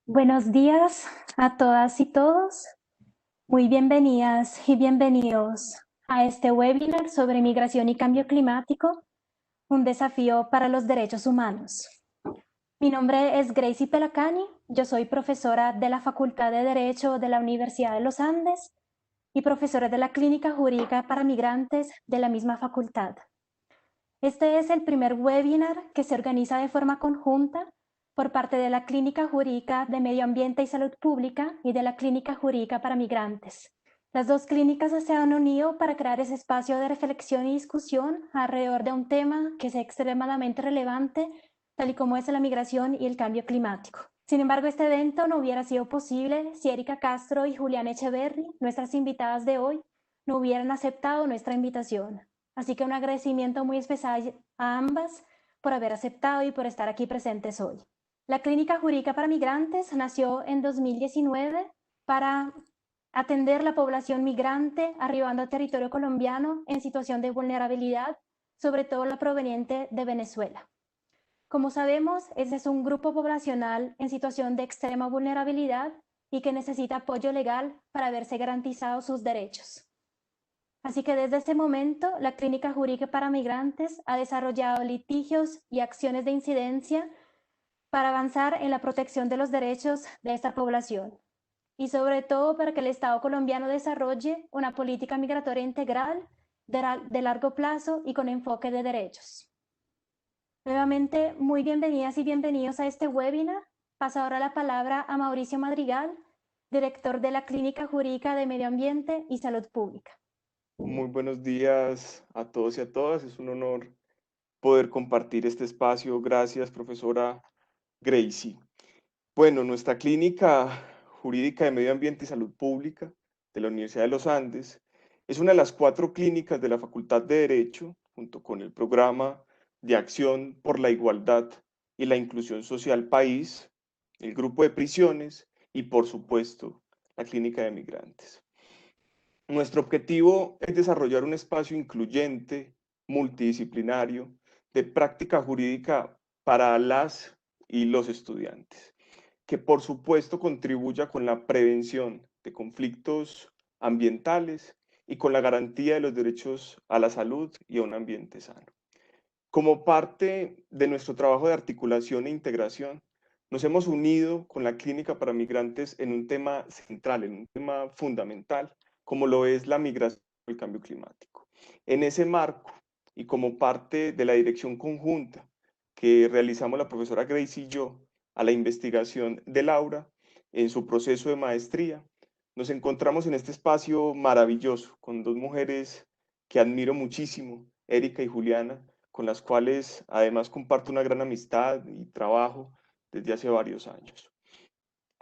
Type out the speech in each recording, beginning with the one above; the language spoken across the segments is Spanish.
Buenos días a todas y todos. Muy bienvenidas y bienvenidos a este webinar sobre migración y cambio climático, un desafío para los derechos humanos. Mi nombre es Gracie Pelacani, yo soy profesora de la Facultad de Derecho de la Universidad de los Andes y profesora de la Clínica Jurídica para Migrantes de la misma facultad. Este es el primer webinar que se organiza de forma conjunta por parte de la Clínica Jurídica de Medio Ambiente y Salud Pública y de la Clínica Jurídica para Migrantes. Las dos clínicas se han unido para crear ese espacio de reflexión y discusión alrededor de un tema que es extremadamente relevante, tal y como es la migración y el cambio climático. Sin embargo, este evento no hubiera sido posible si Erika Castro y Juliana Echeverry, nuestras invitadas de hoy, no hubieran aceptado nuestra invitación. Así que un agradecimiento muy especial a ambas por haber aceptado y por estar aquí presentes hoy. La Clínica Jurídica para Migrantes nació en 2019 para atender la población migrante arribando a territorio colombiano en situación de vulnerabilidad, sobre todo la proveniente de Venezuela. Como sabemos, ese es un grupo poblacional en situación de extrema vulnerabilidad y que necesita apoyo legal para verse garantizados sus derechos. Así que desde ese momento, la Clínica Jurídica para Migrantes ha desarrollado litigios y acciones de incidencia para avanzar en la protección de los derechos de esta población y sobre todo para que el Estado colombiano desarrolle una política migratoria integral de largo plazo y con enfoque de derechos. Nuevamente, muy bienvenidas y bienvenidos a este webinar. Paso ahora la palabra a Mauricio Madrigal, director de la Clínica Jurídica de Medio Ambiente y Salud Pública. Muy buenos días a todos y a todas. Es un honor poder compartir este espacio. Gracias, profesora Gracie. Bueno, nuestra clínica jurídica de medio ambiente y salud pública de la Universidad de los Andes es una de las 4 clínicas de la Facultad de Derecho, junto con el programa de acción por la igualdad y la inclusión social país, el grupo de prisiones y, por supuesto, la clínica de migrantes. Nuestro objetivo es desarrollar un espacio incluyente, multidisciplinario, de práctica jurídica para las y los estudiantes, que por supuesto contribuya con la prevención de conflictos ambientales y con la garantía de los derechos a la salud y a un ambiente sano. Como parte de nuestro trabajo de articulación e integración, nos hemos unido con la Clínica para Migrantes en un tema central, en un tema fundamental, como lo es la migración y el cambio climático. En ese marco, y como parte de la dirección conjunta que realizamos la profesora Gracie y yo a la investigación de Laura en su proceso de maestría, nos encontramos en este espacio maravilloso con 2 mujeres que admiro muchísimo, Erika y Juliana, con las cuales además comparto una gran amistad y trabajo desde hace varios años.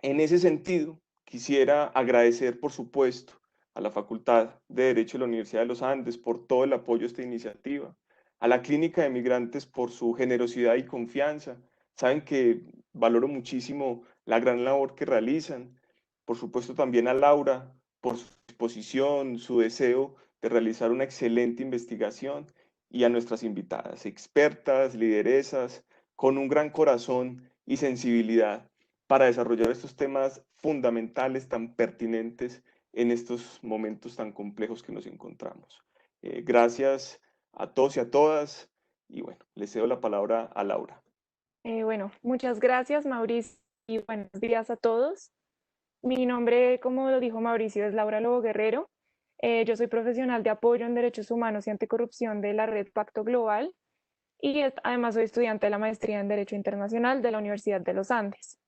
En ese sentido, quisiera agradecer, por supuesto, a la Facultad de Derecho de la Universidad de los Andes por todo el apoyo a esta iniciativa, a la Clínica de Migrantes por su generosidad y confianza. Saben que valoro muchísimo la gran labor que realizan. Por supuesto, también a Laura por su disposición, su deseo de realizar una excelente investigación y a nuestras invitadas, expertas, lideresas, con un gran corazón y sensibilidad para desarrollar estos temas fundamentales tan pertinentes en estos momentos tan complejos que nos encontramos. Gracias a todos y a todas y bueno, les cedo la palabra a Laura. Bueno, muchas gracias, Mauricio, y buenos días a todos. Mi nombre, como lo dijo Mauricio, es Laura Lobo Guerrero. Yo soy profesional de apoyo en derechos humanos y anticorrupción de la red Pacto Global y además soy estudiante de la maestría en Derecho Internacional de la Universidad de los Andes.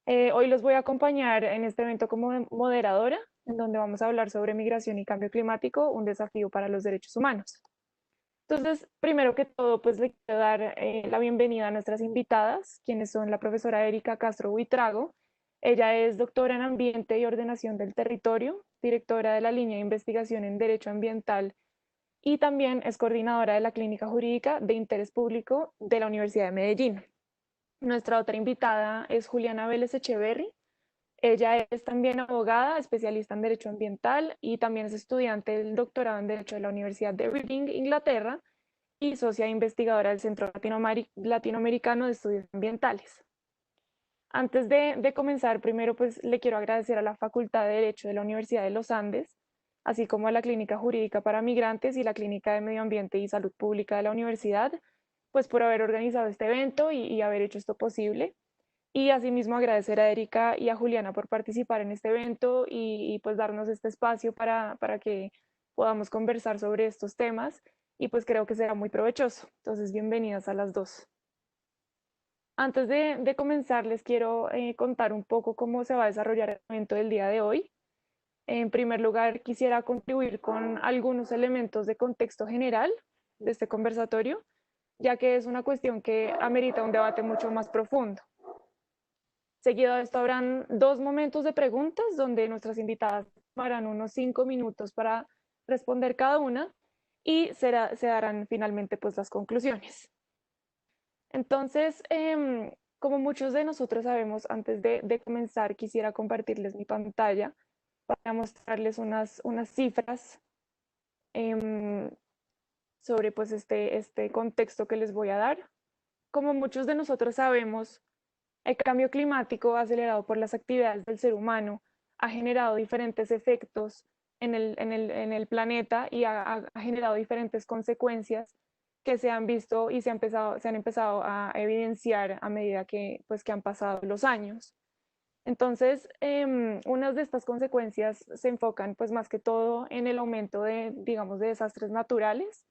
Hoy los voy a acompañar en este evento como moderadora, en donde vamos a hablar sobre migración y cambio climático, un desafío para los derechos humanos. Entonces, primero que todo, pues le quiero dar la bienvenida a nuestras invitadas, quienes son la profesora Erika Castro Buitrago. Ella es doctora en Ambiente y Ordenación del Territorio, directora de la línea de investigación en Derecho Ambiental y también es coordinadora de la Clínica Jurídica de Interés Público de la Universidad de Medellín. Nuestra otra invitada es Juliana Vélez Echeverry. Ella es también abogada, especialista en Derecho Ambiental y también es estudiante del doctorado en Derecho de la Universidad de Reading, Inglaterra, y socia investigadora del Centro Latinoamericano de Estudios Ambientales. Antes de comenzar, primero pues le quiero agradecer a la Facultad de Derecho de la Universidad de los Andes, así como a la Clínica Jurídica para Migrantes y la Clínica de Medio Ambiente y Salud Pública de la universidad, pues por haber organizado este evento y haber hecho esto posible. Y asimismo agradecer a Erika y a Juliana por participar en este evento y pues darnos este espacio para que podamos conversar sobre estos temas y pues creo que será muy provechoso. Entonces, bienvenidas a las dos. Antes de comenzar, les quiero contar un poco cómo se va a desarrollar el evento del día de hoy. En primer lugar, quisiera contribuir con algunos elementos de contexto general de este conversatorio, ya que es una cuestión que amerita un debate mucho más profundo. Seguido de esto habrán 2 momentos de preguntas donde nuestras invitadas tomarán unos 5 minutos para responder cada una y se darán finalmente pues las conclusiones. Entonces, como muchos de nosotros sabemos, antes de comenzar quisiera compartirles mi pantalla para mostrarles unas cifras sobre pues este contexto que les voy a dar. Como muchos de nosotros sabemos, el cambio climático acelerado por las actividades del ser humano ha generado diferentes efectos en el planeta y ha generado diferentes consecuencias que se han visto y se han empezado a evidenciar a medida que han pasado los años. Entonces, unas de estas consecuencias se enfocan pues más que todo en el aumento digamos, de desastres naturales,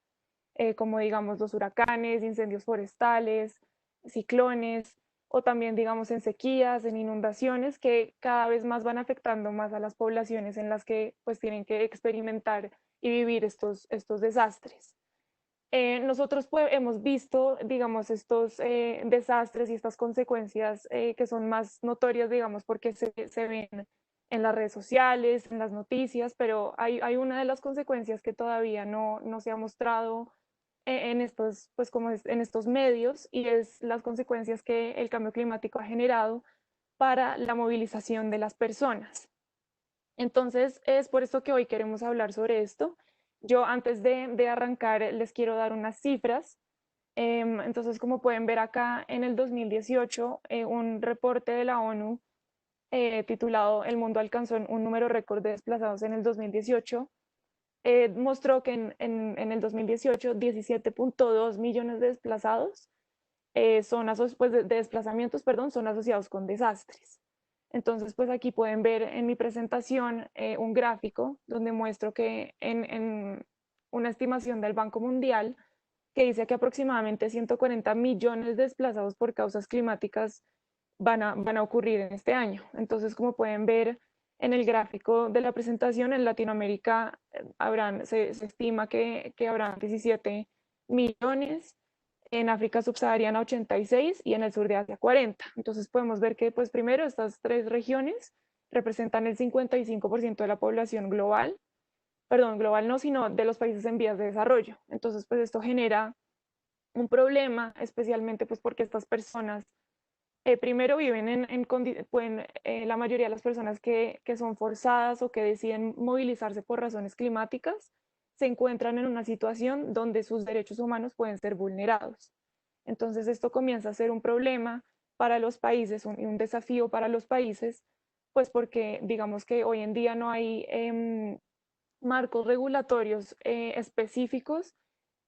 como digamos los huracanes, incendios forestales, ciclones, o también digamos en sequías, en inundaciones, que cada vez más van afectando más a las poblaciones en las que pues tienen que experimentar y vivir estos desastres. Nosotros pues, hemos visto, digamos, estos desastres y estas consecuencias que son más notorias, digamos, porque se ven en las redes sociales, en las noticias, pero hay una de las consecuencias que todavía no se ha mostrado en estos, pues, en estos medios, y es las consecuencias que el cambio climático ha generado para la movilización de las personas. Entonces, es por esto que hoy queremos hablar sobre esto. Yo antes de arrancar les quiero dar unas cifras. Entonces, como pueden ver acá, en el 2018, un reporte de la ONU titulado El mundo alcanzó un número récord de desplazados en el 2018, mostró que en el 2018 17.2 millones de desplazados pues de desplazamientos, perdón, son asociados con desastres. Entonces, pues aquí pueden ver en mi presentación un gráfico donde muestro que en una estimación del Banco Mundial que dice que aproximadamente 140 millones de desplazados por causas climáticas van a ocurrir en este año. Entonces, como pueden ver en el gráfico de la presentación, en Latinoamérica se estima que habrán 17 millones, en África subsahariana 86 y en el sur de Asia 40. Entonces podemos ver que pues primero estas 3 regiones representan el 55% de la población global, perdón, global no, sino de los países en vías de desarrollo. Entonces pues esto genera un problema, especialmente pues porque estas personas primero viven la mayoría de las personas que son forzadas o que deciden movilizarse por razones climáticas se encuentran en una situación donde sus derechos humanos pueden ser vulnerados. Entonces esto comienza a ser un problema para los países, un desafío para los países, pues porque digamos que hoy en día no hay marcos regulatorios específicos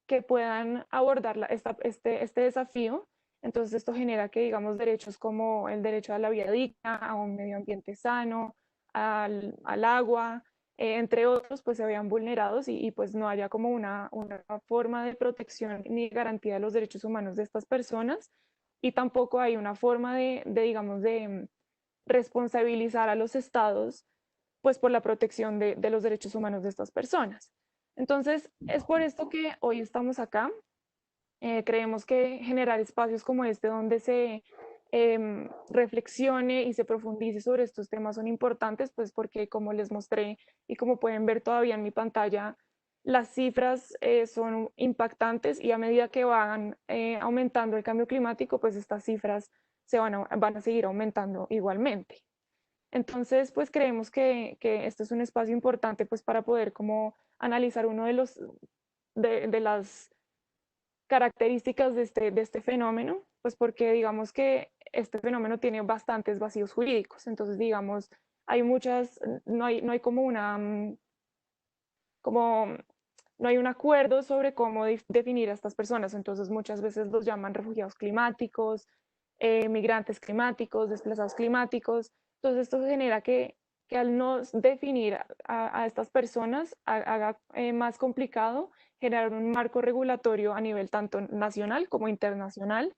que puedan abordar este desafío. Entonces esto genera que, digamos, derechos como el derecho a la vida digna, a un medio ambiente sano, al agua, entre otros, pues se vean vulnerados y pues no haya como una forma de protección ni garantía de los derechos humanos de estas personas, y tampoco hay una forma digamos, de responsabilizar a los estados pues por la protección de los derechos humanos de estas personas. Entonces, es por esto que hoy estamos acá. Creemos que generar espacios como este donde se reflexione y se profundice sobre estos temas son importantes, pues porque como les mostré y como pueden ver todavía en mi pantalla, las cifras son impactantes, y a medida que van aumentando el cambio climático, pues estas cifras van a seguir aumentando igualmente. Entonces, pues creemos que este es un espacio importante pues para poder como analizar uno de las características de este fenómeno, pues porque digamos que este fenómeno tiene bastantes vacíos jurídicos. Entonces, digamos, no hay como no hay un acuerdo sobre cómo definir a estas personas. Entonces, muchas veces los llaman refugiados climáticos, migrantes climáticos, desplazados climáticos. Entonces, esto genera que al no definir a estas personas haga más complicado generar un marco regulatorio a nivel tanto nacional como internacional,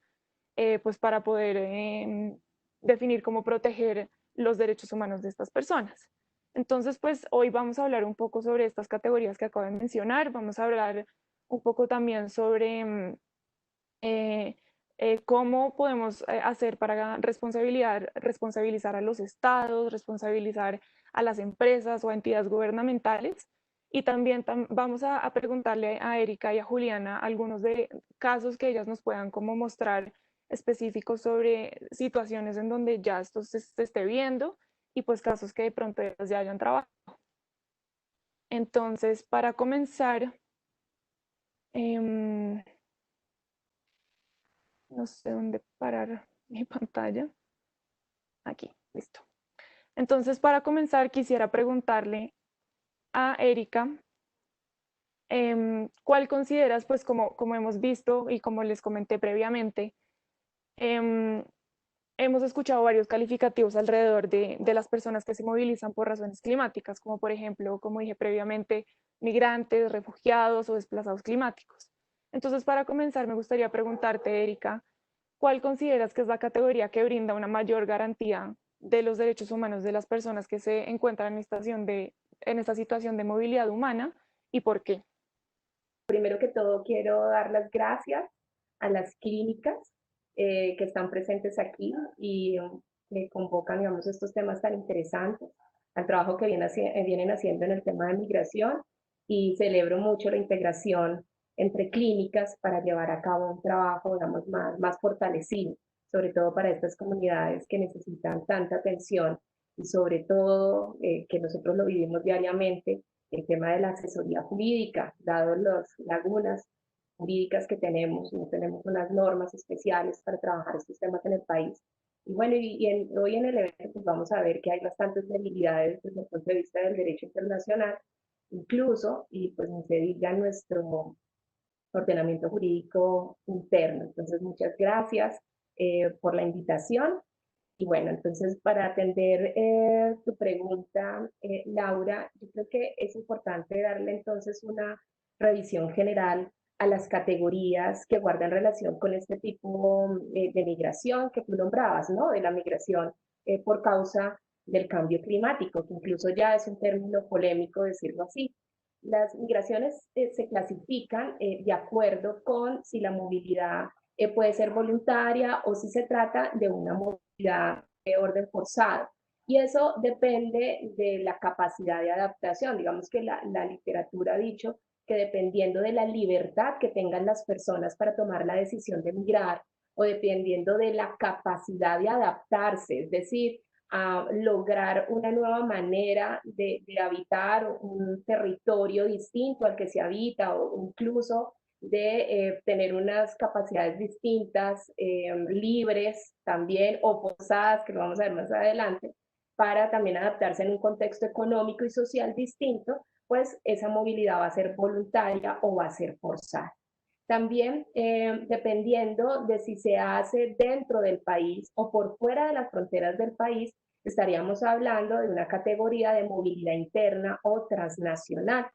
pues para poder definir cómo proteger los derechos humanos de estas personas. Entonces, pues hoy vamos a hablar un poco sobre estas categorías que acabo de mencionar, vamos a hablar un poco también sobre cómo podemos hacer para responsabilizar a los estados, responsabilizar a las empresas o a entidades gubernamentales. Y también vamos a preguntarle a Erika y a Juliana algunos de casos que ellas nos puedan como mostrar específicos sobre situaciones en donde ya esto se esté viendo y pues casos que de pronto ellas ya hayan trabajado. Entonces, para comenzar, no sé dónde parar mi pantalla. Aquí, listo. Entonces, para comenzar, quisiera preguntarle a Erika, ¿cuál consideras, pues como hemos visto y como les comenté previamente, hemos escuchado varios calificativos alrededor de las personas que se movilizan por razones climáticas, como por ejemplo, como dije previamente, migrantes, refugiados o desplazados climáticos? Entonces, para comenzar, me gustaría preguntarte, Erika, ¿cuál consideras que es la categoría que brinda una mayor garantía de los derechos humanos de las personas que se encuentran en esta situación de movilidad humana y por qué? Primero que todo, quiero dar las gracias a las clínicas que están presentes aquí y que convocan, digamos, estos temas tan interesantes, al trabajo que vienen haciendo en el tema de migración, y celebro mucho la integración entre clínicas para llevar a cabo un trabajo, digamos, más fortalecido, sobre todo para estas comunidades que necesitan tanta atención y sobre todo que nosotros lo vivimos diariamente, el tema de la asesoría jurídica, dado las lagunas jurídicas que tenemos, no tenemos unas normas especiales para trabajar estos temas en el país. Y bueno, hoy en el evento pues vamos a ver que hay bastantes debilidades desde el punto de vista del derecho internacional, incluso, y pues ni se diga nuestro ordenamiento jurídico interno. Entonces, muchas gracias por la invitación. Y bueno, entonces para atender tu pregunta, Laura, yo creo que es importante darle entonces una revisión general a las categorías que guardan relación con este tipo de migración que tú nombrabas, ¿no? De la migración por causa del cambio climático, que incluso ya es un término polémico decirlo así. Las migraciones se clasifican de acuerdo con si la movilidad puede ser voluntaria o si se trata de una movilidad de orden forzado. Y eso depende de la capacidad de adaptación. Digamos que la literatura ha dicho que dependiendo de la libertad que tengan las personas para tomar la decisión de migrar o dependiendo de la capacidad de adaptarse, es decir, a lograr una nueva manera de habitar un territorio distinto al que se habita o incluso de tener unas capacidades distintas, libres también o forzadas, que lo vamos a ver más adelante, para también adaptarse en un contexto económico y social distinto, pues esa movilidad va a ser voluntaria o va a ser forzada. También dependiendo de si se hace dentro del país o por fuera de las fronteras del país, estaríamos hablando de una categoría de movilidad interna o transnacional.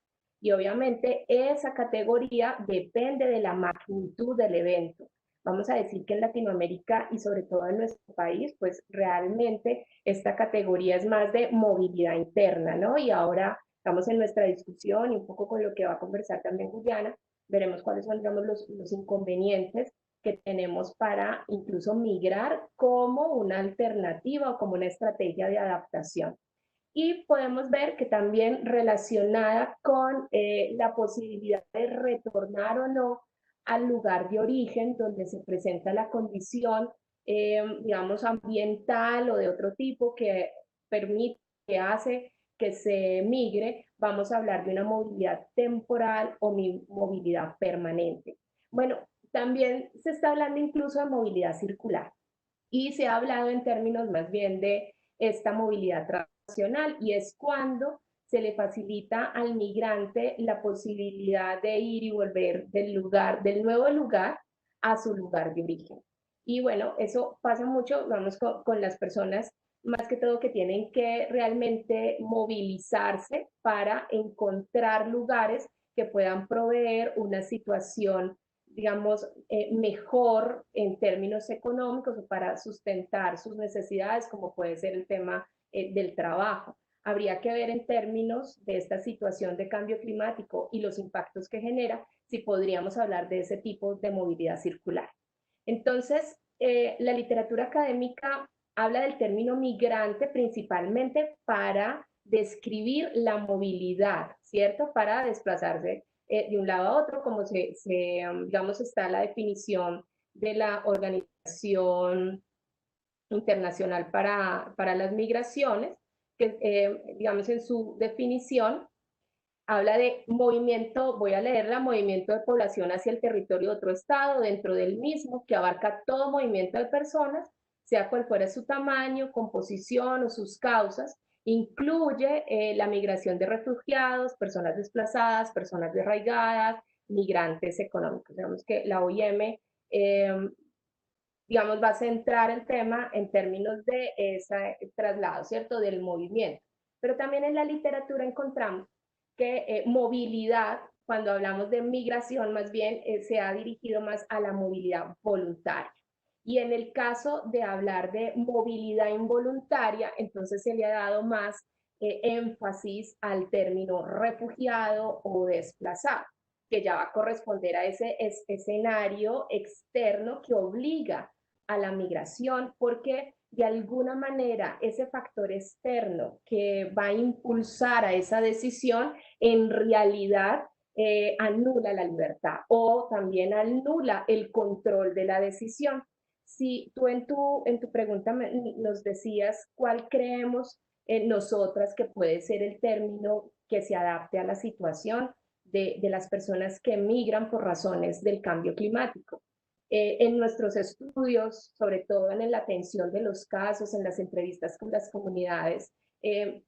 Y obviamente esa categoría depende de la magnitud del evento. Vamos a decir que en Latinoamérica y sobre todo en nuestro país, pues realmente esta categoría es más de movilidad interna, ¿no? Y ahora estamos en nuestra discusión y un poco con lo que va a conversar también Juliana, veremos cuáles son, digamos, los inconvenientes que tenemos para incluso migrar como una alternativa o como una estrategia de adaptación. Y podemos ver que también relacionada con la posibilidad de retornar o no al lugar de origen donde se presenta la condición, digamos, ambiental o de otro tipo que permite, que hace que se migre, vamos a hablar de una movilidad temporal o movilidad permanente. Bueno, también se está hablando incluso de movilidad circular. Y se ha hablado en términos más bien de esta movilidad transnacional, y es cuando se le facilita al migrante la posibilidad de ir y volver del nuevo lugar a su lugar de origen. Y bueno, eso pasa mucho, vamos, con las personas, más que todo, que tienen que realmente movilizarse para encontrar lugares que puedan proveer una situación, digamos, mejor en términos económicos, o para sustentar sus necesidades, como puede ser el tema del trabajo. Habría que ver en términos de esta situación de cambio climático y los impactos que genera, si podríamos hablar de ese tipo de movilidad circular. Entonces, la literatura académica habla del término migrante principalmente para describir la movilidad, ¿cierto? Para desplazarse de un lado a otro, como digamos, está la definición de la Organización Internacional para las Migraciones, que, digamos, en su definición habla de movimiento, voy a leerla: movimiento de población hacia el territorio de otro estado, dentro del mismo, que abarca todo movimiento de personas, sea cual fuera su tamaño, composición o sus causas. Incluye la migración de refugiados, personas desplazadas, personas desarraigadas, migrantes económicos. Digamos que la OIM, digamos, va a centrar el tema en términos de ese traslado, ¿cierto?, del movimiento. Pero también en la literatura encontramos que movilidad, cuando hablamos de migración, más bien se ha dirigido más a la movilidad voluntaria. Y en el caso de hablar de movilidad involuntaria, entonces se le ha dado más énfasis al término refugiado o desplazado, que ya va a corresponder a ese escenario externo que obliga a la migración, porque de alguna manera ese factor externo que va a impulsar a esa decisión en realidad anula la libertad, o también anula el control de la decisión. Si tú en tu pregunta nos decías cuál creemos nosotras que puede ser el término que se adapte a la situación de las personas que migran por razones del cambio climático. En nuestros estudios, sobre todo en la atención de los casos, en las entrevistas con las comunidades,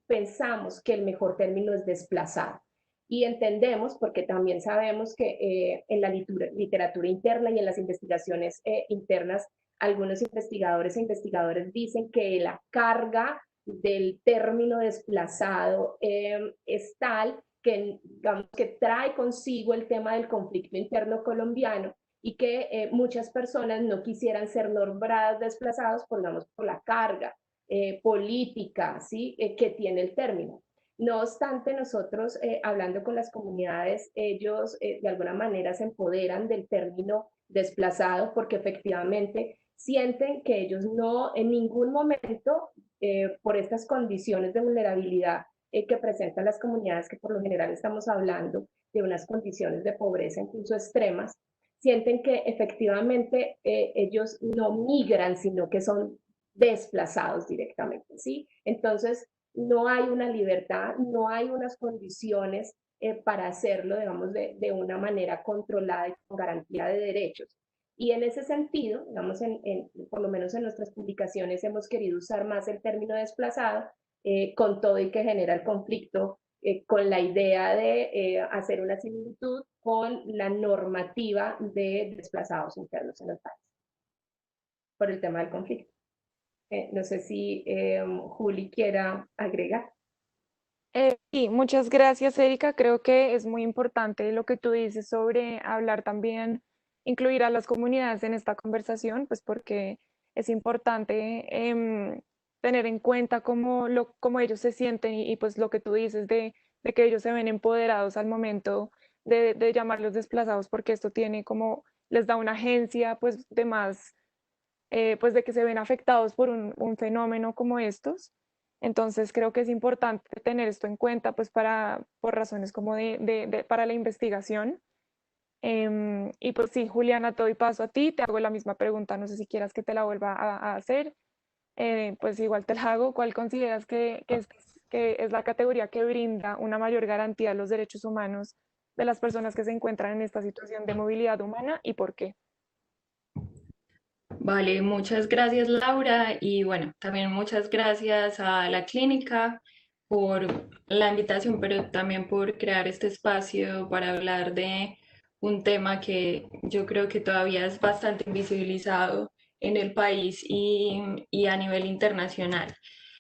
pensamos que el mejor término es desplazado. Y entendemos, porque también sabemos que en la literatura interna y en las investigaciones internas, algunos investigadores e investigadores dicen que la carga del término desplazado es tal que, digamos, que trae consigo el tema del conflicto interno colombiano, y que muchas personas no quisieran ser nombradas desplazados, digamos, por la carga política, ¿sí?, que tiene el término. No obstante, nosotros, hablando con las comunidades, ellos de alguna manera se empoderan del término desplazado, porque efectivamente sienten que ellos no en ningún momento, por estas condiciones de vulnerabilidad que presentan las comunidades, que por lo general estamos hablando de unas condiciones de pobreza incluso extremas, sienten que efectivamente ellos no migran, sino que son desplazados directamente, ¿sí? Entonces, no hay una libertad, no hay unas condiciones para hacerlo, digamos, de una manera controlada y con garantía de derechos. Y en ese sentido, digamos, por lo menos en nuestras publicaciones hemos querido usar más el término desplazado, con todo y que genera el conflicto, con la idea de hacer una similitud con la normativa de desplazados internos en el país, por el tema del conflicto. No sé si Juli quiera agregar. Sí, muchas gracias, Erika. Creo que es muy importante lo que tú dices sobre hablar también, incluir a las comunidades en esta conversación, pues porque es importante tener en cuenta cómo ellos se sienten, y pues lo que tú dices de que ellos se ven empoderados al momento de llamarlos desplazados, porque esto tiene como, les da una agencia pues de más, pues de que se ven afectados por un fenómeno como estos. Entonces creo que es importante tener esto en cuenta pues por razones como para la investigación. Y pues sí, Juliana, te doy paso a ti, te hago la misma pregunta, no sé si quieras que te la vuelva a hacer. Pues igual te la hago. ¿Cuál consideras que es la categoría que brinda una mayor garantía a los derechos humanos de las personas que se encuentran en esta situación de movilidad humana, y por qué? Vale, muchas gracias Laura y bueno, también muchas gracias a la clínica por la invitación, pero también por crear este espacio para hablar de un tema que yo creo que todavía es bastante invisibilizado en el país y a nivel internacional.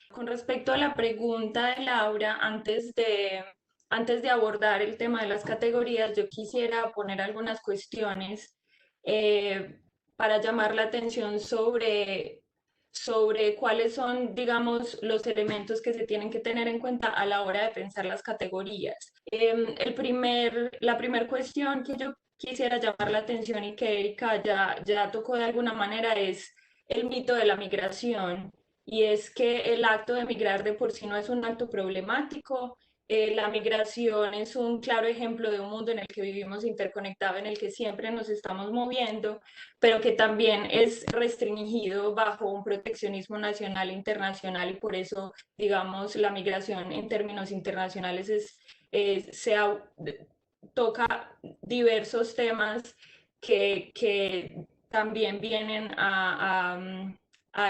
Con respecto a la pregunta de Laura, antes de abordar el tema de las categorías, yo quisiera poner algunas cuestiones eh, para llamar la atención sobre cuáles son, digamos, los elementos que se tienen que tener en cuenta a la hora de pensar las categorías. La primera cuestión que yo quisiera llamar la atención y que Erika ya tocó de alguna manera es el mito de la migración. Y es que el acto de migrar de por sí no es un acto problemático. La migración es un claro ejemplo de un mundo en el que vivimos interconectado, en el que siempre nos estamos moviendo, pero que también es restringido bajo un proteccionismo nacional e internacional y por eso, digamos, la migración en términos internacionales toca diversos temas que también vienen a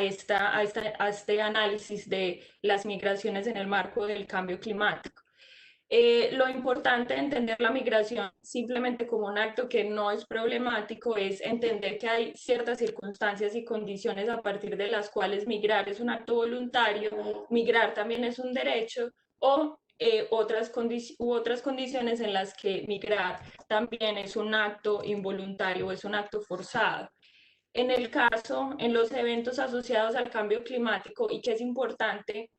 este análisis de las migraciones en el marco del cambio climático. Lo importante de entender la migración simplemente como un acto que no es problemático es entender que hay ciertas circunstancias y condiciones a partir de las cuales migrar es un acto voluntario, migrar también es un derecho o otras condiciones en las que migrar también es un acto involuntario o es un acto forzado. En los eventos asociados al cambio climático, y que es importante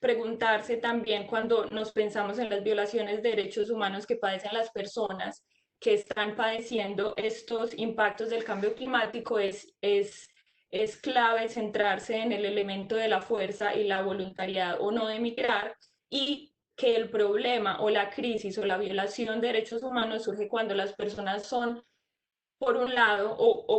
preguntarse también cuando nos pensamos en las violaciones de derechos humanos que padecen las personas que están padeciendo estos impactos del cambio climático, es clave centrarse en el elemento de la fuerza y la voluntariedad o no de migrar, y que el problema o la crisis o la violación de derechos humanos surge cuando las personas son por un lado,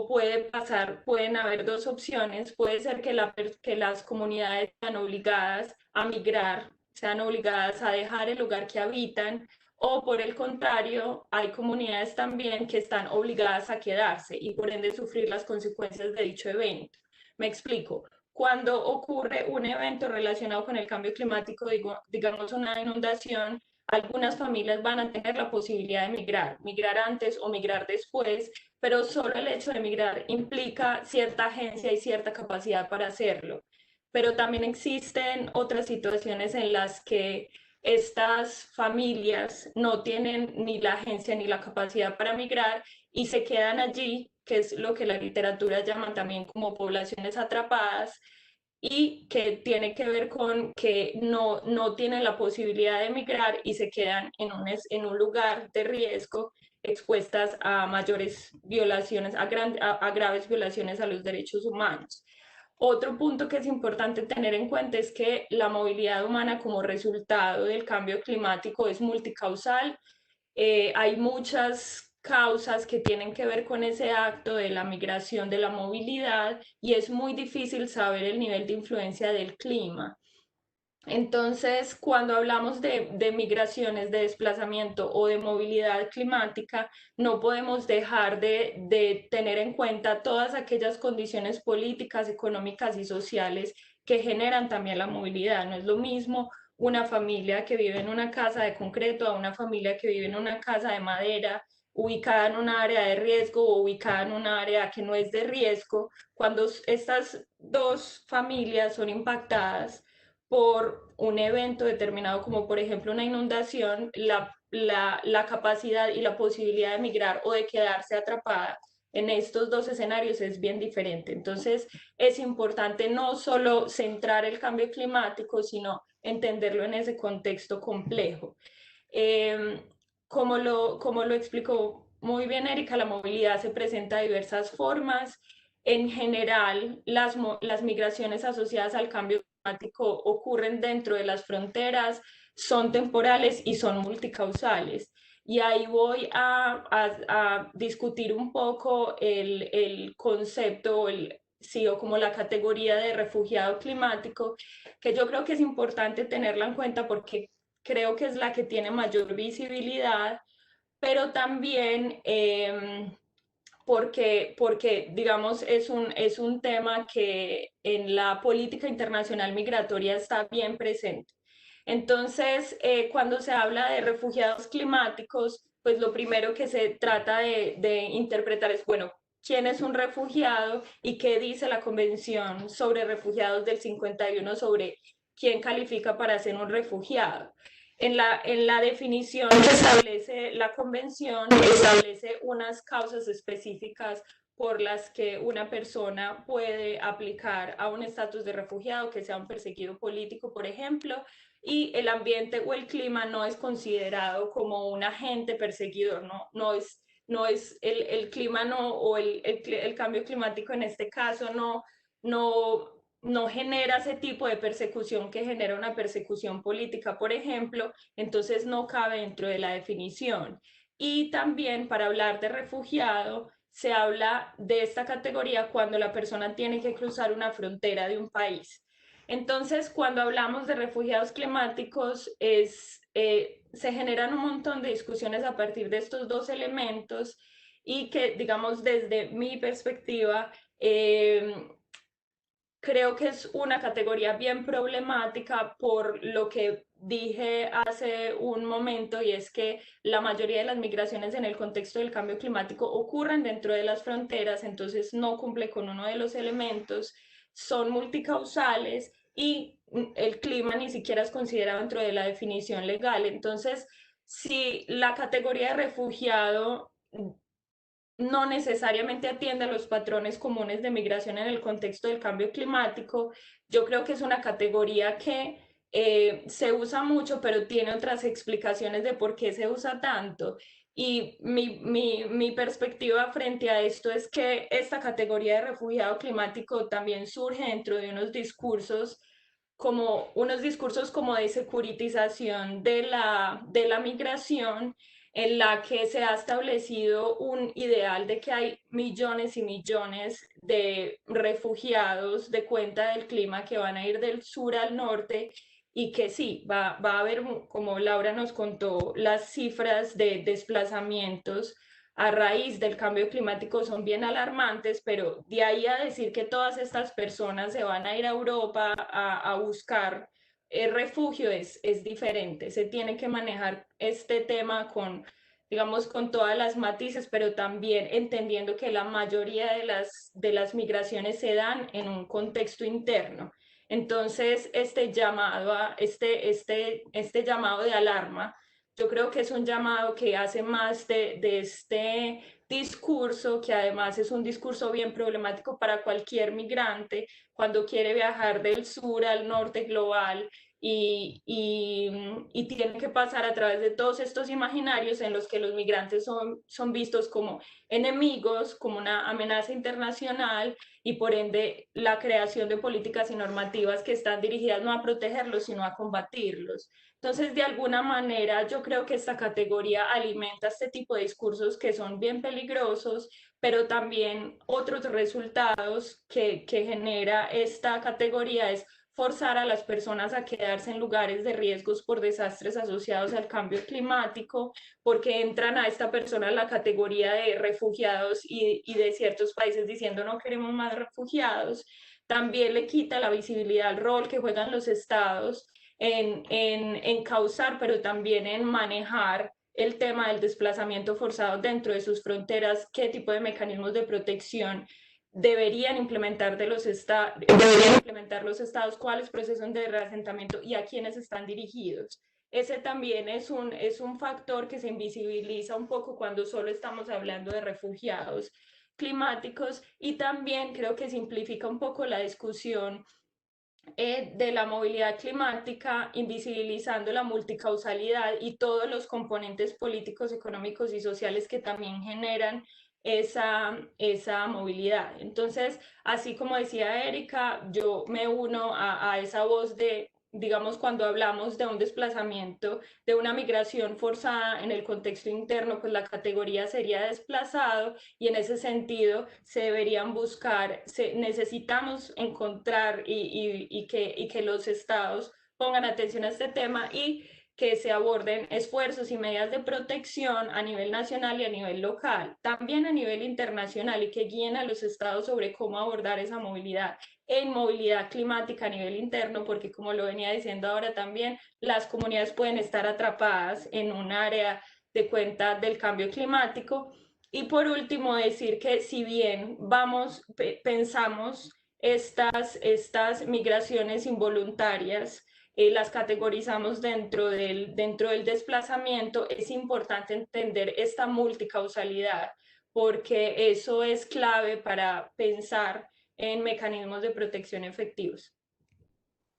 puede pasar, pueden haber dos opciones, puede ser que las comunidades sean obligadas a migrar, sean obligadas a dejar el lugar que habitan, o por el contrario, hay comunidades también que están obligadas a quedarse y por ende sufrir las consecuencias de dicho evento. Me explico. Cuando ocurre un evento relacionado con el cambio climático, digamos una inundación, algunas familias van a tener la posibilidad de migrar antes o migrar después, pero solo el hecho de emigrar implica cierta agencia y cierta capacidad para hacerlo. Pero también existen otras situaciones en las que estas familias no tienen ni la agencia ni la capacidad para migrar y se quedan allí, que es lo que la literatura llama también como poblaciones atrapadas, y que tiene que ver con que no tienen la posibilidad de emigrar y se quedan en un lugar de riesgo, expuestas a mayores violaciones, a graves violaciones a los derechos humanos. Otro punto que es importante tener en cuenta es que la movilidad humana como resultado del cambio climático es multicausal. Hay muchas causas que tienen que ver con ese acto de la migración, de la movilidad, y es muy difícil saber el nivel de influencia del clima. Entonces, cuando hablamos de migraciones, de desplazamiento o de movilidad climática, no podemos dejar de tener en cuenta todas aquellas condiciones políticas, económicas y sociales que generan también la movilidad. No es lo mismo una familia que vive en una casa de concreto a una familia que vive en una casa de madera, ubicada en un área de riesgo o ubicada en un área que no es de riesgo. Cuando estas dos familias son impactadas por un evento determinado, como por ejemplo una inundación, la capacidad y la posibilidad de migrar o de quedarse atrapada en estos dos escenarios es bien diferente. Entonces, es importante no solo centrar el cambio climático, sino entenderlo en ese contexto complejo. Eh, como lo explicó muy bien Erika, la movilidad se presenta de diversas formas. En general, las migraciones asociadas al cambio climático ocurren dentro de las fronteras, son temporales y son multicausales. Y ahí voy a discutir un poco el concepto, sí, o como la categoría de refugiado climático, que yo creo que es importante tenerla en cuenta porque creo que es la que tiene mayor visibilidad, pero también porque digamos, es un tema que en la política internacional migratoria está bien presente. Entonces, cuando se habla de refugiados climáticos, pues lo primero que se trata de interpretar es, bueno, ¿quién es un refugiado y qué dice la Convención sobre Refugiados del 51 sobre quién califica para ser un refugiado? En la definición que establece la Convención, establece unas causas específicas por las que una persona puede aplicar a un estatus de refugiado, que sea un perseguido político, por ejemplo, y el ambiente o el clima no es considerado como un agente perseguidor, no es el clima no, o el cambio climático en este caso no genera ese tipo de persecución que genera una persecución política, por ejemplo, entonces no cabe dentro de la definición. Y también para hablar de refugiado, se habla de esta categoría cuando la persona tiene que cruzar una frontera de un país. Entonces, cuando hablamos de refugiados climáticos, se generan un montón de discusiones a partir de estos dos elementos y que, digamos, desde mi perspectiva, creo que es una categoría bien problemática por lo que dije hace un momento, y es que la mayoría de las migraciones en el contexto del cambio climático ocurren dentro de las fronteras, entonces no cumple con uno de los elementos, son multicausales y el clima ni siquiera es considerado dentro de la definición legal. Entonces, si la categoría de refugiado no necesariamente atiende a los patrones comunes de migración en el contexto del cambio climático, yo creo que es una categoría que se usa mucho, pero tiene otras explicaciones de por qué se usa tanto. Y mi perspectiva frente a esto es que esta categoría de refugiado climático también surge dentro de unos discursos como de securitización de la migración, en la que se ha establecido un ideal de que hay millones y millones de refugiados de cuenta del clima que van a ir del sur al norte, y que sí, va a haber, como Laura nos contó, las cifras de desplazamientos a raíz del cambio climático son bien alarmantes, pero de ahí a decir que todas estas personas se van a ir a Europa a buscar refugio es diferente. Se tiene que manejar este tema con, digamos, con todas las matices, pero también entendiendo que la mayoría de las migraciones se dan en un contexto interno. Entonces, este llamado de alarma, yo creo que es un llamado que hace más de este discurso, que además es un discurso bien problemático para cualquier migrante cuando quiere viajar del sur al norte global y tiene que pasar a través de todos estos imaginarios en los que los migrantes son vistos como enemigos, como una amenaza internacional, y por ende la creación de políticas y normativas que están dirigidas no a protegerlos, sino a combatirlos. Entonces, de alguna manera, yo creo que esta categoría alimenta este tipo de discursos que son bien peligrosos, pero también otros resultados que genera esta categoría es forzar a las personas a quedarse en lugares de riesgos por desastres asociados al cambio climático, porque entran a esta persona en la categoría de refugiados y de ciertos países diciendo no queremos más refugiados. También le quita la visibilidad al rol que juegan los estados en causar, pero también en manejar el tema del desplazamiento forzado dentro de sus fronteras, qué tipo de mecanismos de protección deberían implementar los estados, cuáles procesos de reasentamiento y a quiénes están dirigidos. Ese también es un factor que se invisibiliza un poco cuando solo estamos hablando de refugiados climáticos, y también creo que simplifica un poco la discusión de la movilidad climática, invisibilizando la multicausalidad y todos los componentes políticos, económicos y sociales que también generan esa movilidad. Entonces, así como decía Erika, yo me uno a esa voz de, digamos, cuando hablamos de un desplazamiento, de una migración forzada en el contexto interno, pues la categoría sería desplazado, y en ese sentido se deberían buscar, necesitamos encontrar y que los estados pongan atención a este tema, y que se aborden esfuerzos y medidas de protección a nivel nacional y a nivel local, también a nivel internacional, y que guíen a los estados sobre cómo abordar esa movilidad en movilidad climática a nivel interno, porque como lo venía diciendo ahora también, las comunidades pueden estar atrapadas en un área de cuenta del cambio climático. Y por último, decir que si bien pensamos estas migraciones involuntarias, las categorizamos dentro del desplazamiento, es importante entender esta multicausalidad, porque eso es clave para pensar en mecanismos de protección efectivos.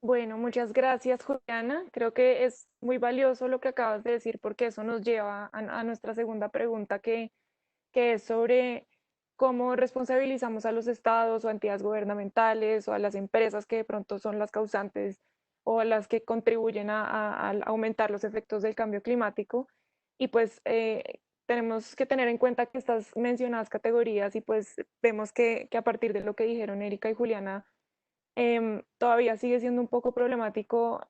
Bueno, muchas gracias, Juliana. Creo que es muy valioso lo que acabas de decir porque eso nos lleva a nuestra segunda pregunta, que es sobre cómo responsabilizamos a los estados o a entidades gubernamentales o a las empresas que de pronto son las causantes o las que contribuyen a aumentar los efectos del cambio climático. Y pues tenemos que tener en cuenta que estas mencionadas categorías, y pues vemos que a partir de lo que dijeron Erika y Juliana, todavía sigue siendo un poco problemático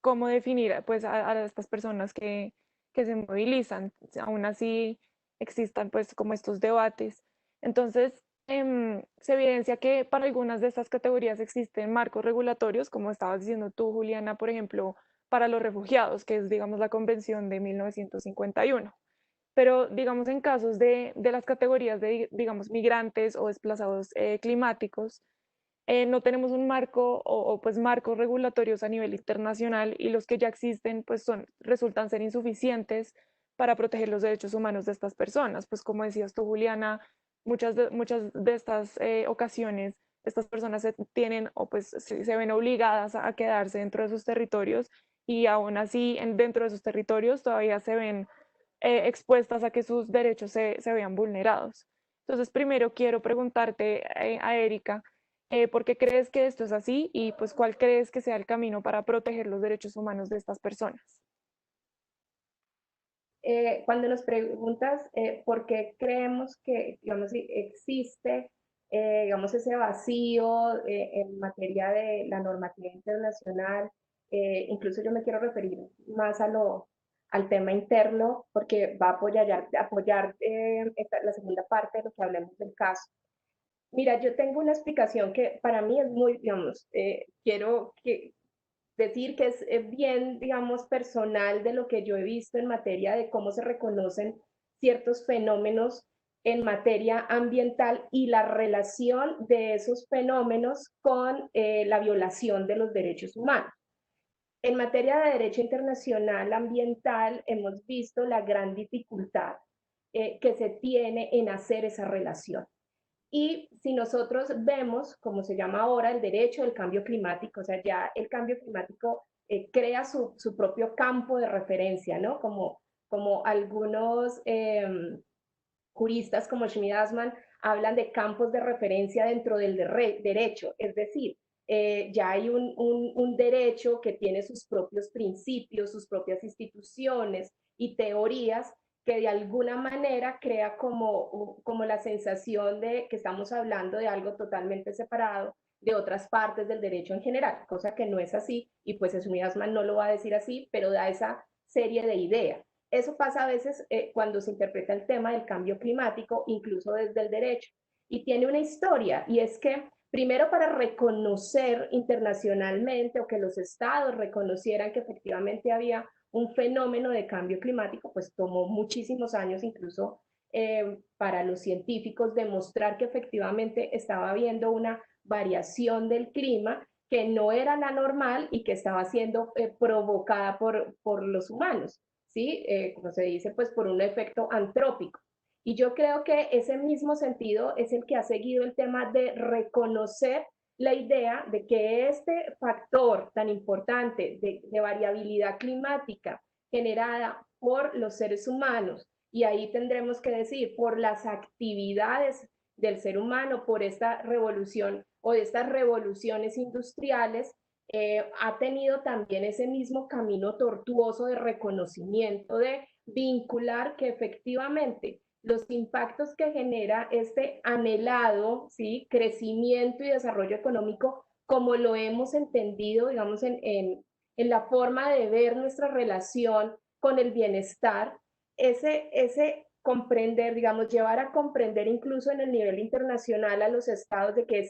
cómo definir pues a estas personas que se movilizan. Aún así existan pues como estos debates. Entonces, se evidencia que para algunas de estas categorías existen marcos regulatorios, como estabas diciendo tú, Juliana, por ejemplo, para los refugiados, que es, digamos, la Convención de 1951. Pero, digamos, en casos de las categorías de, digamos, migrantes o desplazados climáticos, no tenemos un marco pues marcos regulatorios a nivel internacional, y los que ya existen pues resultan ser insuficientes para proteger los derechos humanos de estas personas. Pues como decías tú, Juliana, muchas de estas ocasiones estas personas tienen o pues se ven obligadas a quedarse dentro de sus territorios, y aún así dentro de sus territorios todavía se ven expuestas a que sus derechos se vean vulnerados. Entonces, primero quiero preguntarte a Erika, ¿por qué crees que esto es así? Y pues, ¿cuál crees que sea el camino para proteger los derechos humanos de estas personas? Cuando nos preguntas por qué creemos que, digamos, existe, digamos, ese vacío en materia de la normativa internacional, incluso yo me quiero referir más al tema interno, porque va a apoyar la segunda parte de lo que hablemos del caso. Mira, yo tengo una explicación que para mí es muy, digamos, quiero decir que es bien, digamos, personal de lo que yo he visto en materia de cómo se reconocen ciertos fenómenos en materia ambiental y la relación de esos fenómenos con la violación de los derechos humanos. En materia de derecho internacional ambiental hemos visto la gran dificultad que se tiene en hacer esa relación. Y si nosotros vemos, como se llama ahora, el derecho del cambio climático, o sea, ya el cambio climático crea su propio campo de referencia, ¿no? Como algunos juristas como Shmid Asman hablan de campos de referencia dentro del derecho, es decir, ya hay un derecho que tiene sus propios principios, sus propias instituciones y teorías que de alguna manera crea como la sensación de que estamos hablando de algo totalmente separado de otras partes del derecho en general, cosa que no es así, y pues Shmid Asman no lo va a decir así, pero da esa serie de ideas. Eso pasa a veces cuando se interpreta el tema del cambio climático, incluso desde el derecho, y tiene una historia, y es que primero, para reconocer internacionalmente o que los estados reconocieran que efectivamente había un fenómeno de cambio climático, pues tomó muchísimos años, incluso para los científicos, demostrar que efectivamente estaba habiendo una variación del clima que no era la normal y que estaba siendo provocada por los humanos, ¿sí? Como se dice, pues por un efecto antrópico. Y yo creo que ese mismo sentido es el que ha seguido el tema de reconocer la idea de que este factor tan importante de variabilidad climática generada por los seres humanos, y ahí tendremos que decir por las actividades del ser humano, por esta revolución o de estas revoluciones industriales, ha tenido también ese mismo camino tortuoso de reconocimiento, de vincular que efectivamente los impactos que genera este anhelado, ¿sí?, crecimiento y desarrollo económico, como lo hemos entendido, digamos, en en la forma de ver nuestra relación con el bienestar, ese comprender, digamos, llevar a comprender incluso en el nivel internacional a los estados de que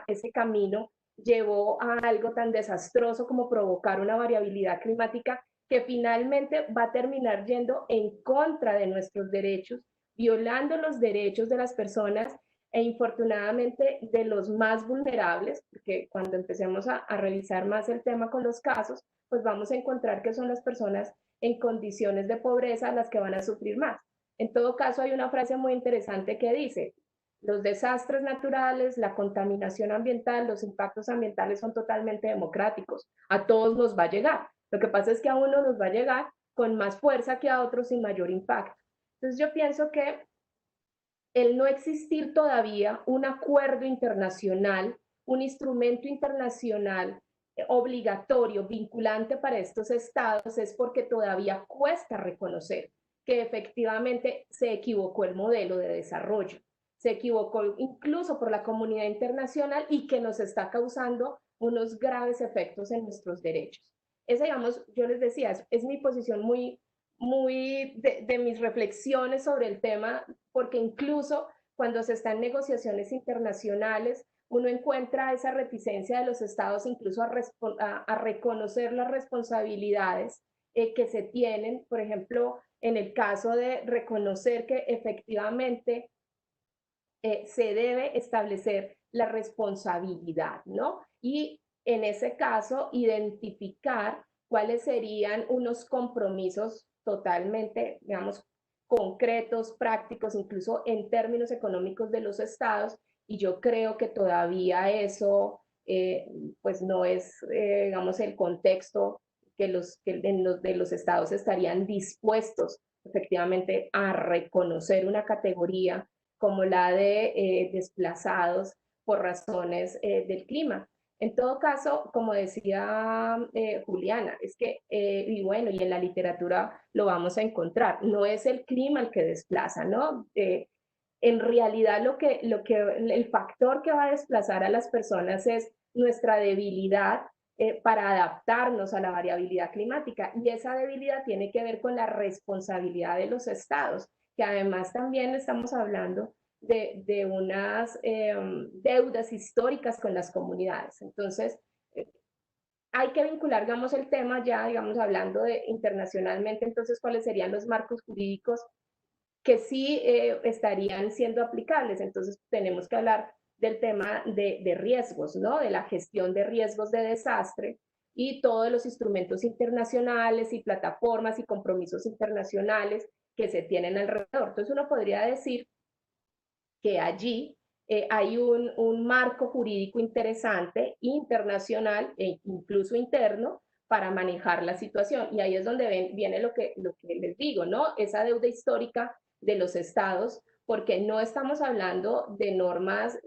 ese camino llevó a algo tan desastroso como provocar una variabilidad climática que finalmente va a terminar yendo en contra de nuestros derechos, violando los derechos de las personas e infortunadamente de los más vulnerables, porque cuando empecemos a revisar más el tema con los casos, pues vamos a encontrar que son las personas en condiciones de pobreza las que van a sufrir más. En todo caso, hay una frase muy interesante que dice, los desastres naturales, la contaminación ambiental, los impactos ambientales son totalmente democráticos. A todos nos va a llegar. Lo que pasa es que a uno nos va a llegar con más fuerza que a otros sin mayor impacto. Entonces yo pienso que el no existir todavía un acuerdo internacional, un instrumento internacional obligatorio, vinculante para estos estados, es porque todavía cuesta reconocer que efectivamente se equivocó el modelo de desarrollo, se equivocó incluso por la comunidad internacional y que nos está causando unos graves efectos en nuestros derechos. Esa, digamos, yo les decía, es mi posición muy de mis reflexiones sobre el tema, porque incluso cuando se está en negociaciones internacionales, uno encuentra esa reticencia de los estados incluso a reconocer las responsabilidades que se tienen, por ejemplo, en el caso de reconocer que efectivamente se debe establecer la responsabilidad, ¿no? Y en ese caso, identificar cuáles serían unos compromisos totalmente, digamos, concretos, prácticos, incluso en términos económicos de los estados, y yo creo que todavía eso, pues no es, digamos, el contexto que de los estados estarían dispuestos efectivamente a reconocer una categoría como la de desplazados por razones del clima. En todo caso, como decía Juliana, es que, y bueno, y en la literatura lo vamos a encontrar, no es el clima el que desplaza, ¿no? En realidad el factor que va a desplazar a las personas es nuestra debilidad para adaptarnos a la variabilidad climática, y esa debilidad tiene que ver con la responsabilidad de los estados, que además también estamos hablando de unas deudas históricas con las comunidades. Entonces, hay que vincular, digamos, el tema ya, digamos, hablando de internacionalmente, entonces, ¿cuáles serían los marcos jurídicos que sí estarían siendo aplicables? Entonces, tenemos que hablar del tema de riesgos, ¿no? De la gestión de riesgos de desastre y todos los instrumentos internacionales y plataformas y compromisos internacionales que se tienen alrededor. Entonces, uno podría decir que allí hay un marco jurídico interesante, internacional e incluso interno, para manejar la situación. Y ahí es donde viene lo que les digo, ¿no? Esa deuda histórica de los estados, porque no estamos hablando de normas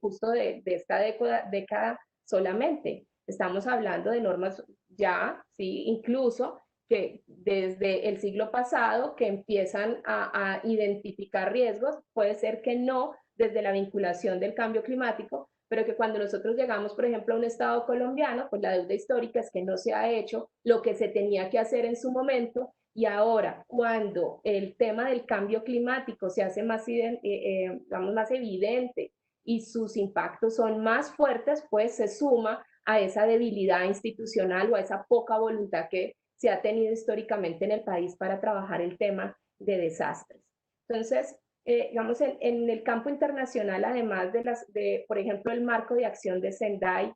justo de esta década solamente. Estamos hablando de normas ya, sí, incluso que desde el siglo pasado que empiezan a identificar riesgos, puede ser que no desde la vinculación del cambio climático, pero que cuando nosotros llegamos, por ejemplo, a un estado colombiano, pues la deuda histórica es que no se ha hecho lo que se tenía que hacer en su momento, y ahora cuando el tema del cambio climático se hace más, digamos, más evidente y sus impactos son más fuertes, pues se suma a esa debilidad institucional o a esa poca voluntad que se ha tenido históricamente en el país para trabajar el tema de desastres. Entonces, digamos, en el campo internacional, además por ejemplo, el marco de acción de Sendai,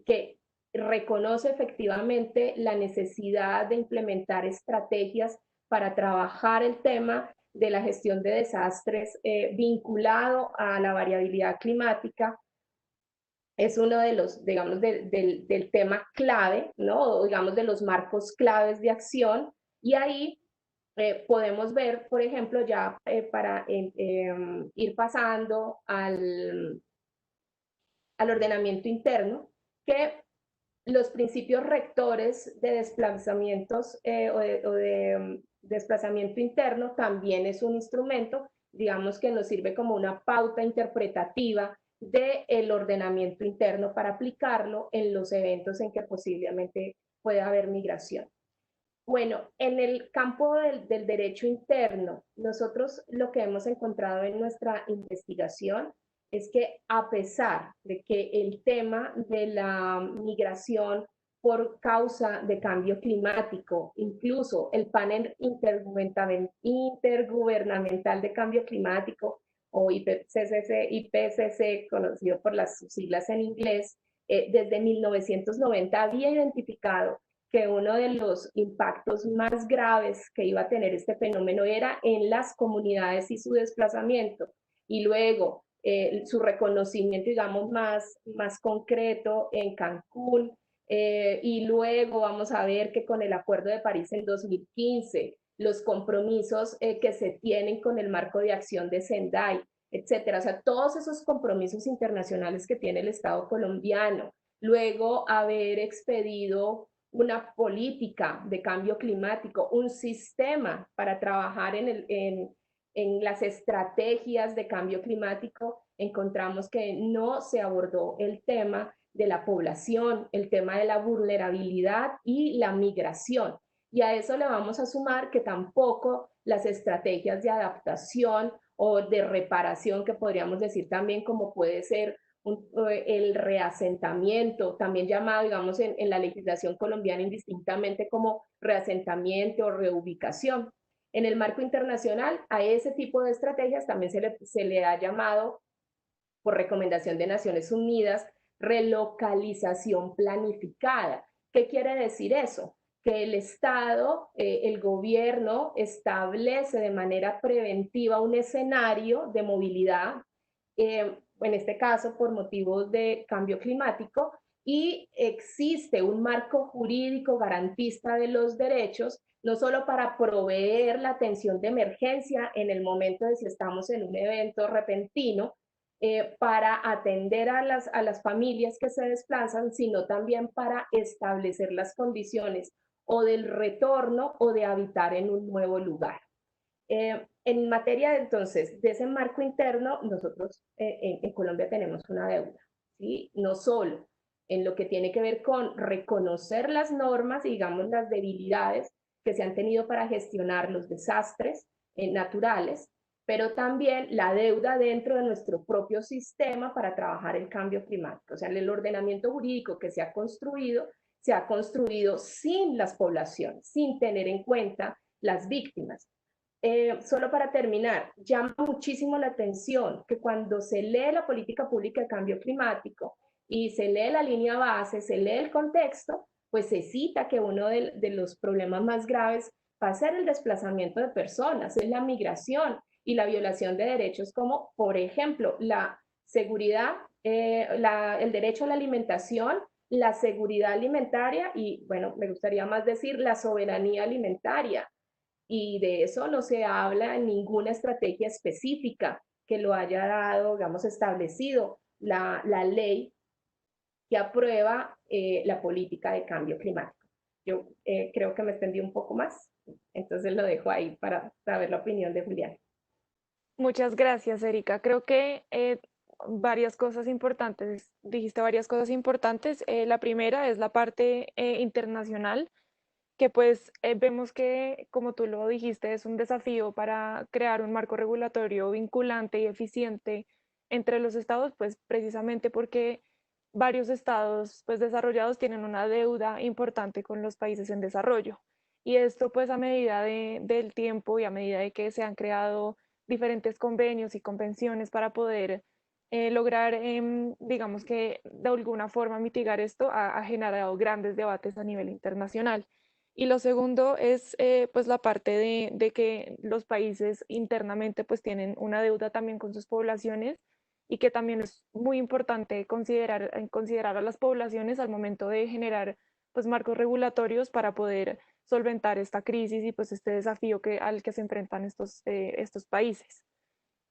que reconoce efectivamente la necesidad de implementar estrategias para trabajar el tema de la gestión de desastres vinculado a la variabilidad climática, es uno de los, digamos, del tema clave, ¿no? O digamos, de los marcos claves de acción, y ahí podemos ver, por ejemplo, ya para ir pasando al ordenamiento interno, que los principios rectores de desplazamientos o de desplazamiento interno también es un instrumento, digamos, que nos sirve como una pauta interpretativa del ordenamiento interno para aplicarlo en los eventos en que posiblemente puede haber migración. Bueno, en el campo del derecho interno, nosotros lo que hemos encontrado en nuestra investigación es que a pesar de que el tema de la migración por causa de cambio climático, incluso el panel intergubernamental de cambio climático o IPCC, conocido por las siglas en inglés, desde 1990 había identificado que uno de los impactos más graves que iba a tener este fenómeno era en las comunidades y su desplazamiento. Y luego su reconocimiento, digamos, más concreto en Cancún. Y luego vamos a ver que con el Acuerdo de París en 2015, los compromisos que se tienen con el marco de acción de Sendai, etcétera. O sea, todos esos compromisos internacionales que tiene el Estado colombiano. Luego haber expedido una política de cambio climático, un sistema para trabajar en las estrategias de cambio climático, encontramos que no se abordó el tema de la población, el tema de la vulnerabilidad y la migración. Y a eso le vamos a sumar que tampoco las estrategias de adaptación o de reparación, que podríamos decir también como puede ser el reasentamiento, también llamado, digamos, en la legislación colombiana indistintamente como reasentamiento o reubicación. En el marco internacional, a ese tipo de estrategias también se le ha llamado, por recomendación de Naciones Unidas, relocalización planificada. ¿Qué quiere decir eso? Que el Estado, el gobierno, establece de manera preventiva un escenario de movilidad, en este caso por motivos de cambio climático, y existe un marco jurídico garantista de los derechos, no solo para proveer la atención de emergencia en el momento de si estamos en un evento repentino, para atender a las familias que se desplazan, sino también para establecer las condiciones o del retorno o de habitar en un nuevo lugar. En materia entonces de ese marco interno, nosotros en Colombia tenemos una deuda, ¿sí? No solo en lo que tiene que ver con reconocer las normas y digamos las debilidades que se han tenido para gestionar los desastres naturales, pero también la deuda dentro de nuestro propio sistema para trabajar el cambio climático. O sea, el ordenamiento jurídico que se ha construido sin las poblaciones, sin tener en cuenta las víctimas. Solo para terminar, llama muchísimo la atención que cuando se lee la política pública de cambio climático y se lee la línea base, se lee el contexto, pues se cita que uno de los problemas más graves va a ser el desplazamiento de personas, es la migración y la violación de derechos como, por ejemplo, la seguridad, el derecho a la alimentación, la seguridad alimentaria y, bueno, me gustaría más decir la soberanía alimentaria. Y de eso no se habla en ninguna estrategia específica que lo haya dado, digamos, establecido la ley que aprueba la política de cambio climático. Yo creo que me extendí un poco más, entonces lo dejo ahí para saber la opinión de Julián. Muchas gracias, Erika. Creo que varias cosas importantes, dijiste varias cosas importantes. La primera es la parte internacional, que pues vemos que, como tú lo dijiste, es un desafío para crear un marco regulatorio vinculante y eficiente entre los estados, pues precisamente porque varios estados pues desarrollados tienen una deuda importante con los países en desarrollo. Y esto pues a medida del tiempo y a medida de que se han creado diferentes convenios y convenciones para poder lograr, digamos que de alguna forma mitigar esto, ha generado grandes debates a nivel internacional. Y lo segundo es pues la parte de que los países internamente pues tienen una deuda también con sus poblaciones y que también es muy importante considerar a las poblaciones al momento de generar pues marcos regulatorios para poder solventar esta crisis y pues este desafío al que se enfrentan estos países.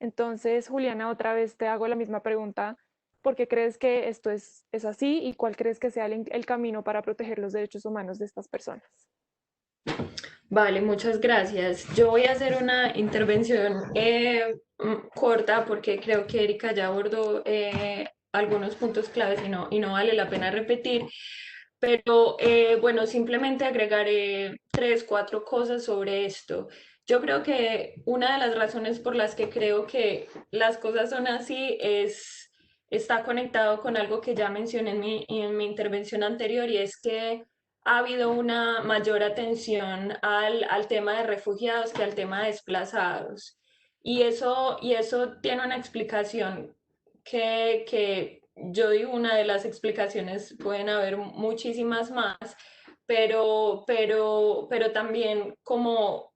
Entonces, Juliana, otra vez te hago la misma pregunta. ¿Por qué crees que esto es así y cuál crees que sea el camino para proteger los derechos humanos de estas personas? Vale, muchas gracias. Yo voy a hacer una intervención corta porque creo que Erika ya abordó algunos puntos claves y no vale la pena repetir. Pero bueno, simplemente agregaré 3, 4 cosas sobre esto. Yo creo que una de las razones por las que creo que las cosas son así está conectado con algo que ya mencioné en mi intervención anterior, y es que ha habido una mayor atención al tema de refugiados que al tema de desplazados. Y eso tiene una explicación que yo digo, una de las explicaciones, pueden haber muchísimas más, pero también como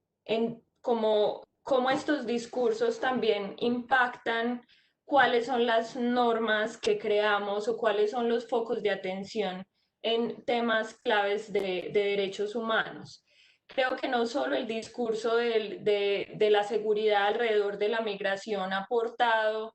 estos discursos también impactan cuáles son las normas que creamos o cuáles son los focos de atención en temas claves de derechos humanos. Creo que no solo el discurso de la seguridad alrededor de la migración ha aportado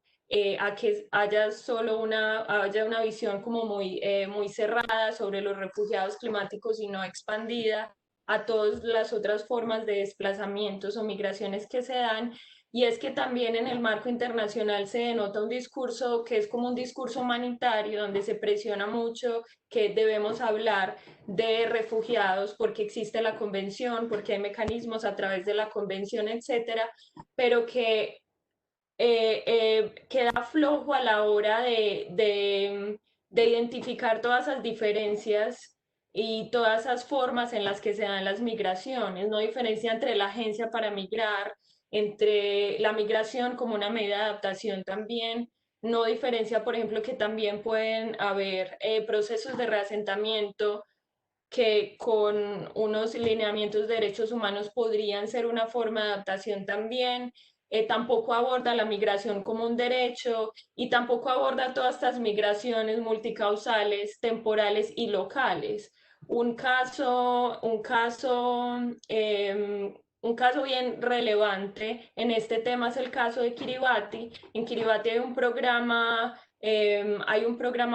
a que haya una visión como muy cerrada sobre los refugiados climáticos y no expandida a todas las otras formas de desplazamientos o migraciones que se dan. Y es que también en el marco internacional se denota un discurso que es como un discurso humanitario, donde se presiona mucho que debemos hablar de refugiados porque existe la convención, porque hay mecanismos a través de la convención, etcétera, pero que queda flojo a la hora de identificar todas esas diferencias y todas esas formas en las que se dan las migraciones. No diferencia entre la agencia para migrar, entre la migración como una medida de adaptación también. No diferencia, por ejemplo, que también pueden haber procesos de reasentamiento que con unos lineamientos de derechos humanos podrían ser una forma de adaptación también. Tampoco aborda la migración como un derecho y tampoco aborda todas estas migraciones multicausales, temporales y locales. Un caso bien relevante en este tema es el caso de Kiribati. En Kiribati hay un programa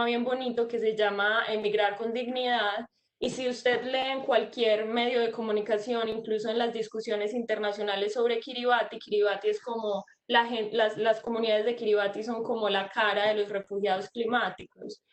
bien bonito que se llama Emigrar con Dignidad, y si usted lee en cualquier medio de comunicación, incluso en las discusiones internacionales sobre Kiribati, Kiribati es como las comunidades de Kiribati son como la cara de los refugiados climáticos.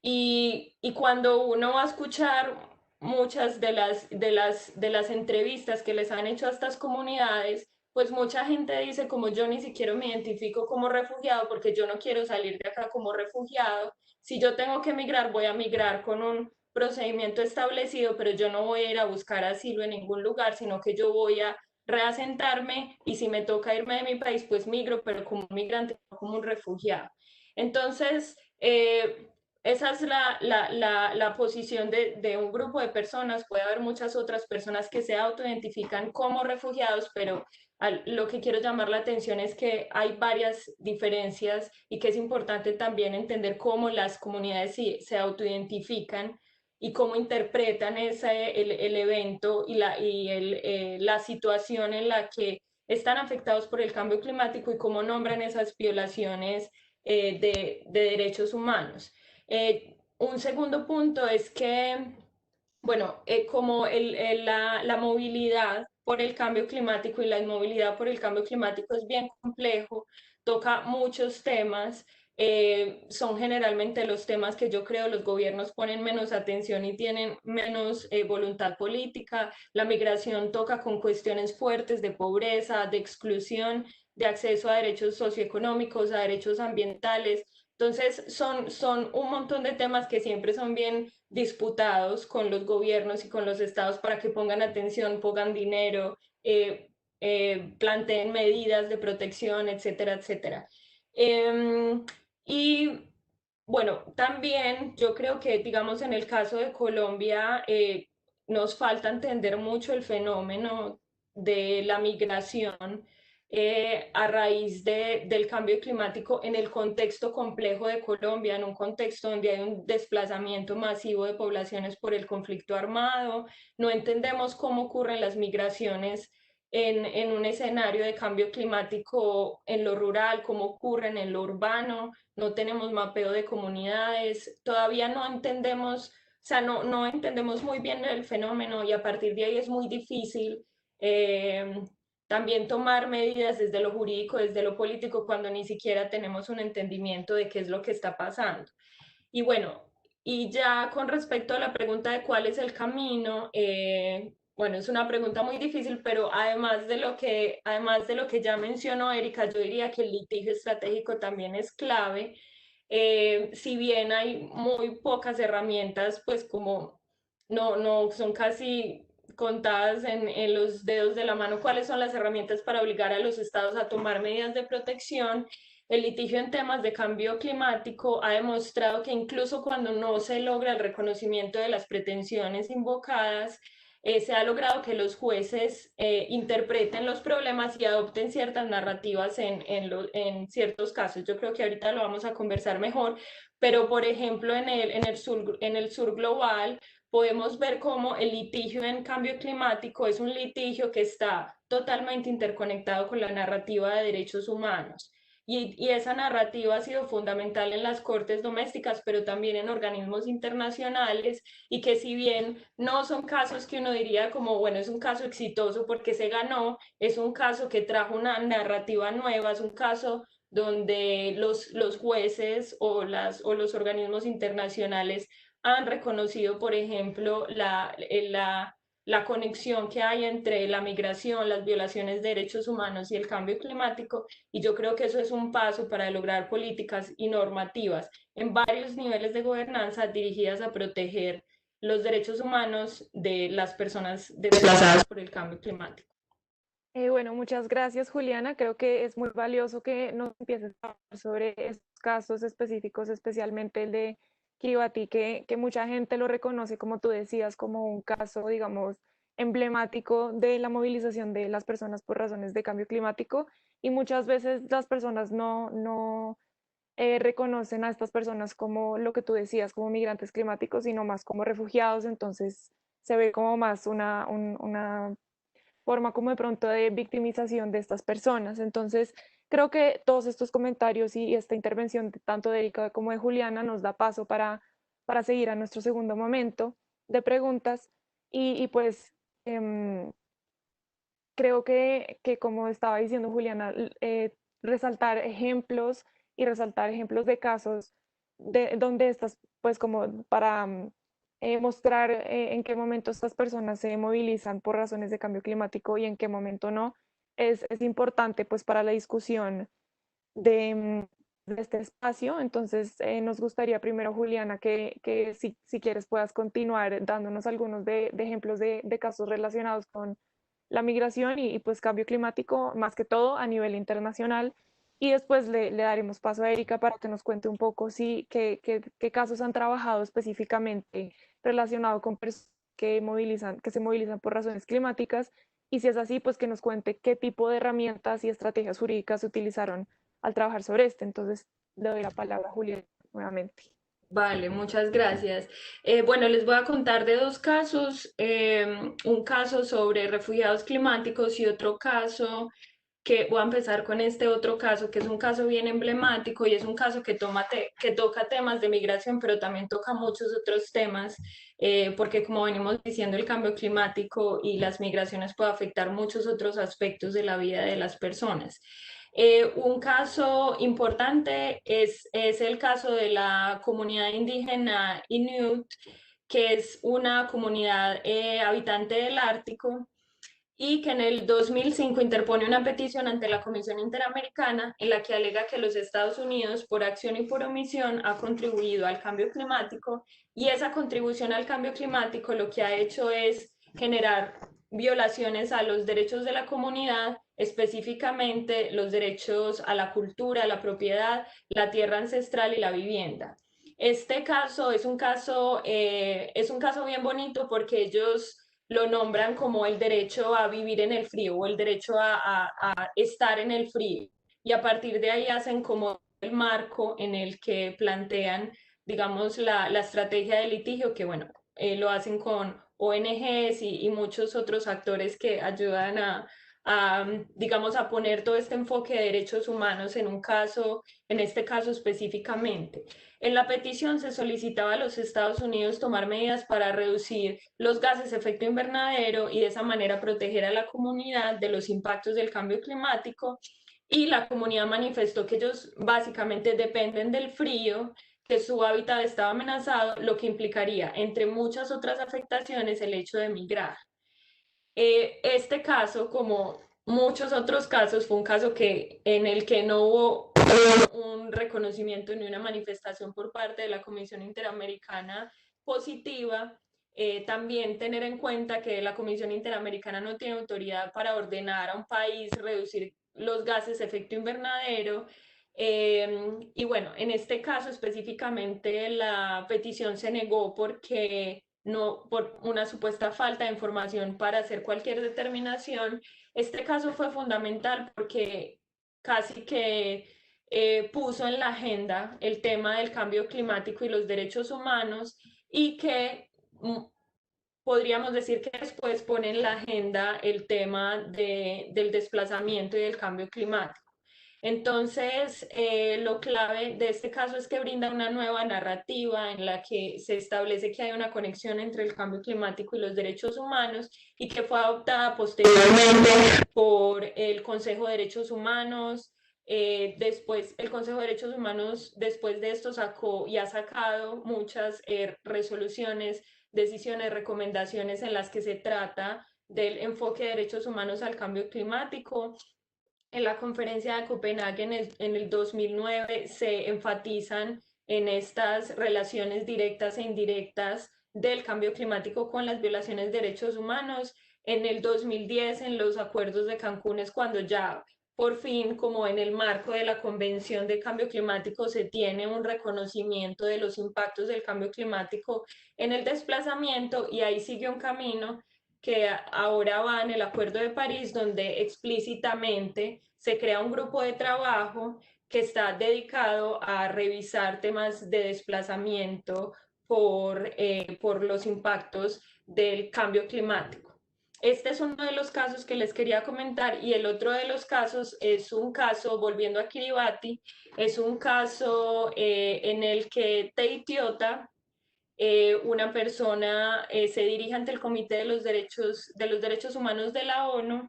Y cuando uno va a escuchar muchas de las entrevistas que les han hecho a estas comunidades, pues mucha gente dice como yo ni siquiera me identifico como refugiado porque yo no quiero salir de acá como refugiado. Si yo tengo que migrar, voy a migrar con un procedimiento establecido, pero yo no voy a ir a buscar asilo en ningún lugar, sino que yo voy a reasentarme, y si me toca irme de mi país, pues migro, pero como un migrante, no como un refugiado. Entonces, esa es la posición de un grupo de personas. Puede haber muchas otras personas que se autoidentifican como refugiados, pero lo que quiero llamar la atención es que hay varias diferencias y que es importante también entender cómo las comunidades se autoidentifican y cómo interpretan el evento y la situación en la que están afectados por el cambio climático y cómo nombran esas violaciones de derechos humanos. Un segundo punto es que, bueno, como la movilidad por el cambio climático y la inmovilidad por el cambio climático es bien complejo, toca muchos temas. Son generalmente los temas que yo creo los gobiernos ponen menos atención y tienen menos voluntad política. La migración toca con cuestiones fuertes de pobreza, de exclusión, de acceso a derechos socioeconómicos, a derechos ambientales. Entonces, son un montón de temas que siempre son bien disputados con los gobiernos y con los estados para que pongan atención, pongan dinero, planteen medidas de protección, etcétera, etcétera. Y bueno, también yo creo que, digamos, en el caso de Colombia, nos falta entender mucho el fenómeno de la migración a raíz del cambio climático en el contexto complejo de Colombia, en un contexto donde hay un desplazamiento masivo de poblaciones por el conflicto armado. No entendemos cómo ocurren las migraciones en un escenario de cambio climático en lo rural, cómo ocurren en lo urbano. No tenemos mapeo de comunidades, todavía no entendemos, o sea, no entendemos muy bien el fenómeno, y a partir de ahí es muy difícil eh, también tomar medidas desde lo jurídico, desde lo político, cuando ni siquiera tenemos un entendimiento de qué es lo que está pasando. Y bueno, Y ya con respecto a la pregunta de cuál es el camino, bueno, es una pregunta muy difícil, pero además de lo que ya mencionó Erika, yo diría que el litigio estratégico también es clave. Si bien hay muy pocas herramientas, pues como no son casi contadas en los dedos de la mano cuáles son las herramientas para obligar a los estados a tomar medidas de protección. El litigio en temas de cambio climático ha demostrado que incluso cuando no se logra el reconocimiento de las pretensiones invocadas, se ha logrado que los jueces interpreten los problemas y adopten ciertas narrativas en ciertos casos. Yo creo que ahorita lo vamos a conversar mejor, pero por ejemplo en el sur global podemos ver cómo el litigio en cambio climático es un litigio que está totalmente interconectado con la narrativa de derechos humanos. Y esa narrativa ha sido fundamental en las cortes domésticas, pero también en organismos internacionales, y que si bien no son casos que uno diría como, bueno, es un caso exitoso porque se ganó, es un caso que trajo una narrativa nueva, es un caso donde los jueces o los organismos internacionales han reconocido, por ejemplo, la conexión que hay entre la migración, las violaciones de derechos humanos y el cambio climático, y yo creo que eso es un paso para lograr políticas y normativas en varios niveles de gobernanza dirigidas a proteger los derechos humanos de las personas desplazadas por el cambio climático. Bueno, muchas gracias, Juliana. Creo que es muy valioso que nos empieces a hablar sobre estos casos específicos, especialmente el de Kiribati, que mucha gente lo reconoce, como tú decías, como un caso, digamos, emblemático de la movilización de las personas por razones de cambio climático. Y muchas veces las personas no reconocen a estas personas como lo que tú decías, como migrantes climáticos, sino más como refugiados. Entonces se ve como más una forma como de pronto de victimización de estas personas. Entonces, creo que todos estos comentarios y esta intervención tanto de Erika como de Juliana nos da paso para seguir a nuestro segundo momento de preguntas. Y pues creo que, como estaba diciendo Juliana, resaltar ejemplos y resaltar ejemplos de casos de donde estas, pues como para mostrar en qué momento estas personas se movilizan por razones de cambio climático y en qué momento no, es importante pues para la discusión de este espacio. Entonces, nos gustaría primero, Juliana, que si quieres puedas continuar dándonos algunos de ejemplos de casos relacionados con la migración y pues cambio climático, más que todo a nivel internacional. Y después le daremos paso a Erika para que nos cuente un poco qué casos han trabajado específicamente relacionado con personas que se movilizan por razones climáticas. Y si es así, pues que nos cuente qué tipo de herramientas y estrategias jurídicas se utilizaron al trabajar sobre este. Entonces, le doy la palabra a Julián nuevamente. Vale, muchas gracias. Bueno, les voy a contar de dos casos, un caso sobre refugiados climáticos y otro caso que voy a empezar con este otro caso, que es un caso bien emblemático y es un caso que toca temas de migración, pero también toca muchos otros temas, porque como venimos diciendo, el cambio climático y las migraciones puede afectar muchos otros aspectos de la vida de las personas. Un caso importante es el caso de la comunidad indígena Inuit, que es una comunidad habitante del Ártico y que en el 2005 interpone una petición ante la Comisión Interamericana en la que alega que los Estados Unidos, por acción y por omisión, ha contribuido al cambio climático, y esa contribución al cambio climático lo que ha hecho es generar violaciones a los derechos de la comunidad, específicamente los derechos a la cultura, a la propiedad, la tierra ancestral y la vivienda. Este caso es un caso bien bonito porque ellos lo nombran como el derecho a vivir en el frío o el derecho a estar en el frío. Y a partir de ahí hacen como el marco en el que plantean, digamos, la estrategia de litigio, que bueno, lo hacen con ONGs y muchos otros actores que ayudan digamos, a poner todo este enfoque de derechos humanos en un caso, en este caso específicamente. En la petición se solicitaba a los Estados Unidos tomar medidas para reducir los gases de efecto invernadero y de esa manera proteger a la comunidad de los impactos del cambio climático, y la comunidad manifestó que ellos básicamente dependen del frío, que su hábitat estaba amenazado, lo que implicaría, entre muchas otras afectaciones, el hecho de migrar. Este caso, como muchos otros casos, fue un caso en el que no hubo un reconocimiento ni una manifestación por parte de la Comisión Interamericana positiva. También tener en cuenta que la Comisión Interamericana no tiene autoridad para ordenar a un país reducir los gases de efecto invernadero. Y bueno, en este caso específicamente la petición se negó porque no, por una supuesta falta de información para hacer cualquier determinación. Este caso fue fundamental porque casi que puso en la agenda el tema del cambio climático y los derechos humanos y que podríamos decir que después pone en la agenda el tema del desplazamiento y del cambio climático. Entonces, lo clave de este caso es que brinda una nueva narrativa en la que se establece que hay una conexión entre el cambio climático y los derechos humanos y que fue adoptada posteriormente por el Consejo de Derechos Humanos. Después, el Consejo de Derechos Humanos, después de esto, sacó y ha sacado muchas resoluciones, decisiones, recomendaciones en las que se trata del enfoque de derechos humanos al cambio climático. En la conferencia de Copenhague en el 2009 se enfatizan en estas relaciones directas e indirectas del cambio climático con las violaciones de derechos humanos. En el 2010, en los acuerdos de Cancún, es cuando ya por fin, como en el marco de la Convención de Cambio Climático, se tiene un reconocimiento de los impactos del cambio climático en el desplazamiento, y ahí sigue un camino que ahora va en el Acuerdo de París, donde explícitamente se crea un grupo de trabajo que está dedicado a revisar temas de desplazamiento por los impactos del cambio climático. Este es uno de los casos que les quería comentar, y el otro de los casos es un caso, volviendo a Kiribati, es un caso en el que Teitiota, una persona se dirige ante el Comité de los Derechos Humanos de la ONU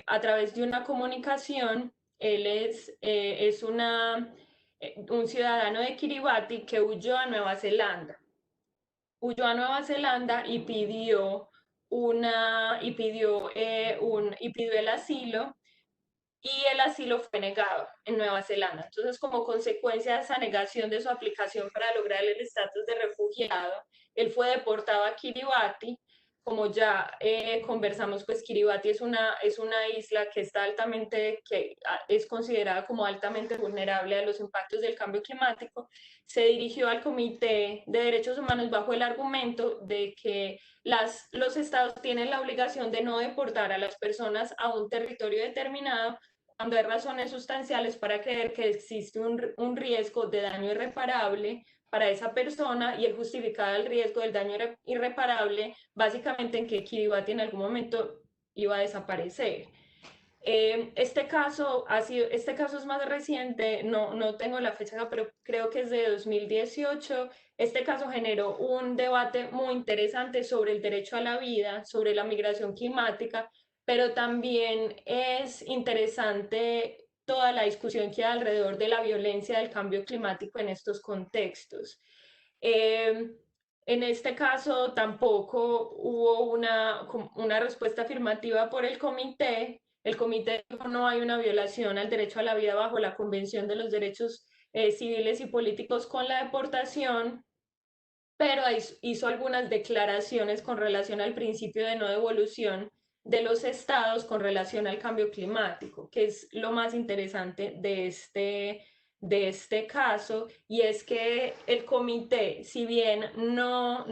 a través de una comunicación. Él es un ciudadano de Kiribati que huyó a Nueva Zelanda. Huyó a Nueva Zelanda y pidió el asilo, y el asilo fue negado en Nueva Zelanda. Entonces, como consecuencia de esa negación de su aplicación para lograr el estatus de refugiado, él fue deportado a Kiribati. Como ya conversamos, pues Kiribati es una isla que es considerada como altamente vulnerable a los impactos del cambio climático. Se dirigió al Comité de Derechos Humanos bajo el argumento de que los estados tienen la obligación de no deportar a las personas a un territorio determinado cuando hay razones sustanciales para creer que existe un riesgo de daño irreparable para esa persona, y el justificar el riesgo del daño irreparable básicamente en que Kiribati en algún momento iba a desaparecer. Este caso es más reciente, no tengo la fecha, pero creo que es de 2018. Este caso generó un debate muy interesante sobre el derecho a la vida, sobre la migración climática, pero también es interesante toda la discusión que hay alrededor de la violencia del cambio climático en estos contextos. En este caso tampoco hubo una respuesta afirmativa por el comité. El comité dijo: no hay una violación al derecho a la vida bajo la Convención de los Derechos Civiles y Políticos con la deportación, pero hizo algunas declaraciones con relación al principio de no devolución de los estados con relación al cambio climático, que es lo más interesante de este caso, y es que el comité, si bien no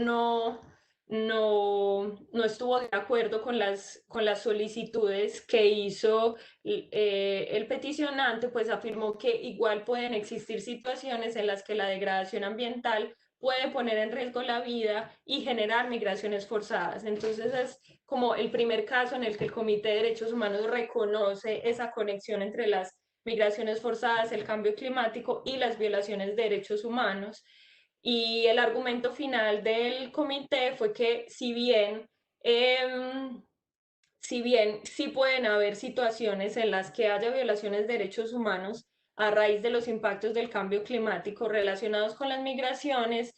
estuvo de acuerdo con las solicitudes que hizo el peticionante, pues afirmó que igual pueden existir situaciones en las que la degradación ambiental puede poner en riesgo la vida y generar migraciones forzadas. Entonces es como el primer caso en el que el Comité de Derechos Humanos reconoce esa conexión entre las migraciones forzadas, el cambio climático y las violaciones de derechos humanos. Y el argumento final del comité fue que si bien sí pueden haber situaciones en las que haya violaciones de derechos humanos, a raíz de los impactos del cambio climático relacionados con las migraciones,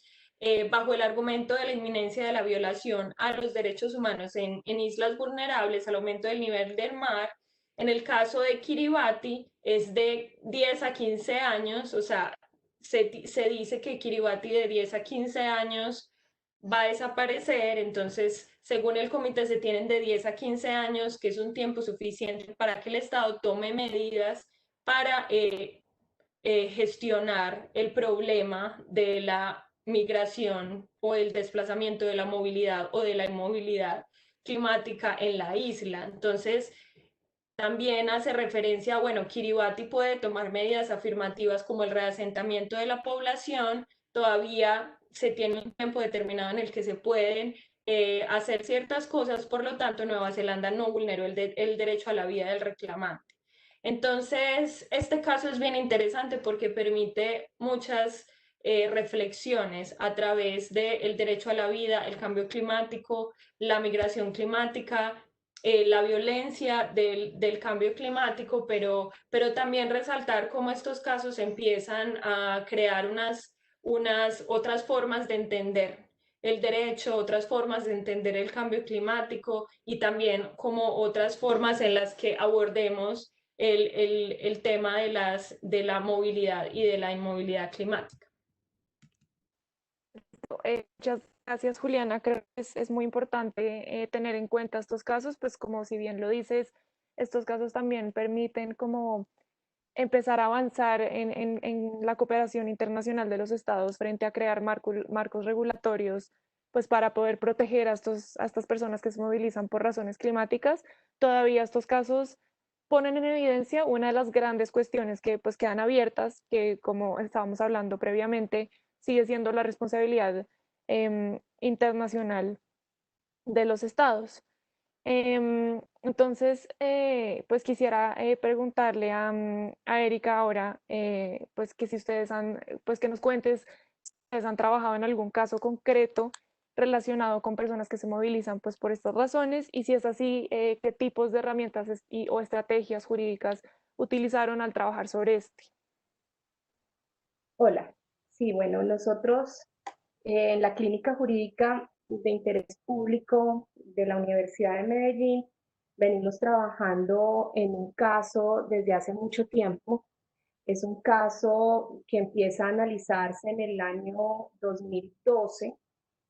bajo el argumento de la inminencia de la violación a los derechos humanos en islas vulnerables, al aumento del nivel del mar. En el caso de Kiribati es de 10 a 15 años, o sea, se dice que Kiribati de 10 a 15 años va a desaparecer, entonces, según el comité, se tienen de 10 a 15 años, que es un tiempo suficiente para que el Estado tome medidas para gestionar el problema de la migración o el desplazamiento de la movilidad o de la inmovilidad climática en la isla. Entonces, también hace referencia, bueno, Kiribati puede tomar medidas afirmativas como el reasentamiento de la población, todavía se tiene un tiempo determinado en el que se pueden hacer ciertas cosas, por lo tanto, Nueva Zelanda no vulneró el derecho a la vida del reclamante. Entonces, este caso es bien interesante porque permite muchas reflexiones a través del derecho a la vida, el cambio climático, la migración climática, la violencia del cambio climático, pero también resaltar cómo estos casos empiezan a crear unas otras formas de entender el derecho, otras formas de entender el cambio climático y también como otras formas en las que abordemos el tema de la movilidad y de la inmovilidad climática. Muchas gracias, Juliana. Creo que es muy importante tener en cuenta estos casos, pues como si bien lo dices, estos casos también permiten como empezar a avanzar en la cooperación internacional de los estados frente a crear marcos regulatorios, pues para poder proteger a estas personas que se movilizan por razones climáticas. Todavía estos casos ponen en evidencia una de las grandes cuestiones que pues quedan abiertas, que como estábamos hablando previamente, sigue siendo la responsabilidad internacional de los estados. Entonces, pues quisiera preguntarle a Erika ahora, pues que si ustedes pues que nos cuentes si ustedes han trabajado en algún caso concreto relacionado con personas que se movilizan pues por estas razones y si es así, qué tipos de herramientas o estrategias jurídicas utilizaron al trabajar sobre este. Hola, sí, bueno, nosotros en la Clínica Jurídica de Interés Público de la Universidad de Medellín venimos trabajando en un caso desde hace mucho tiempo. Es un caso que empieza a analizarse en el año 2012,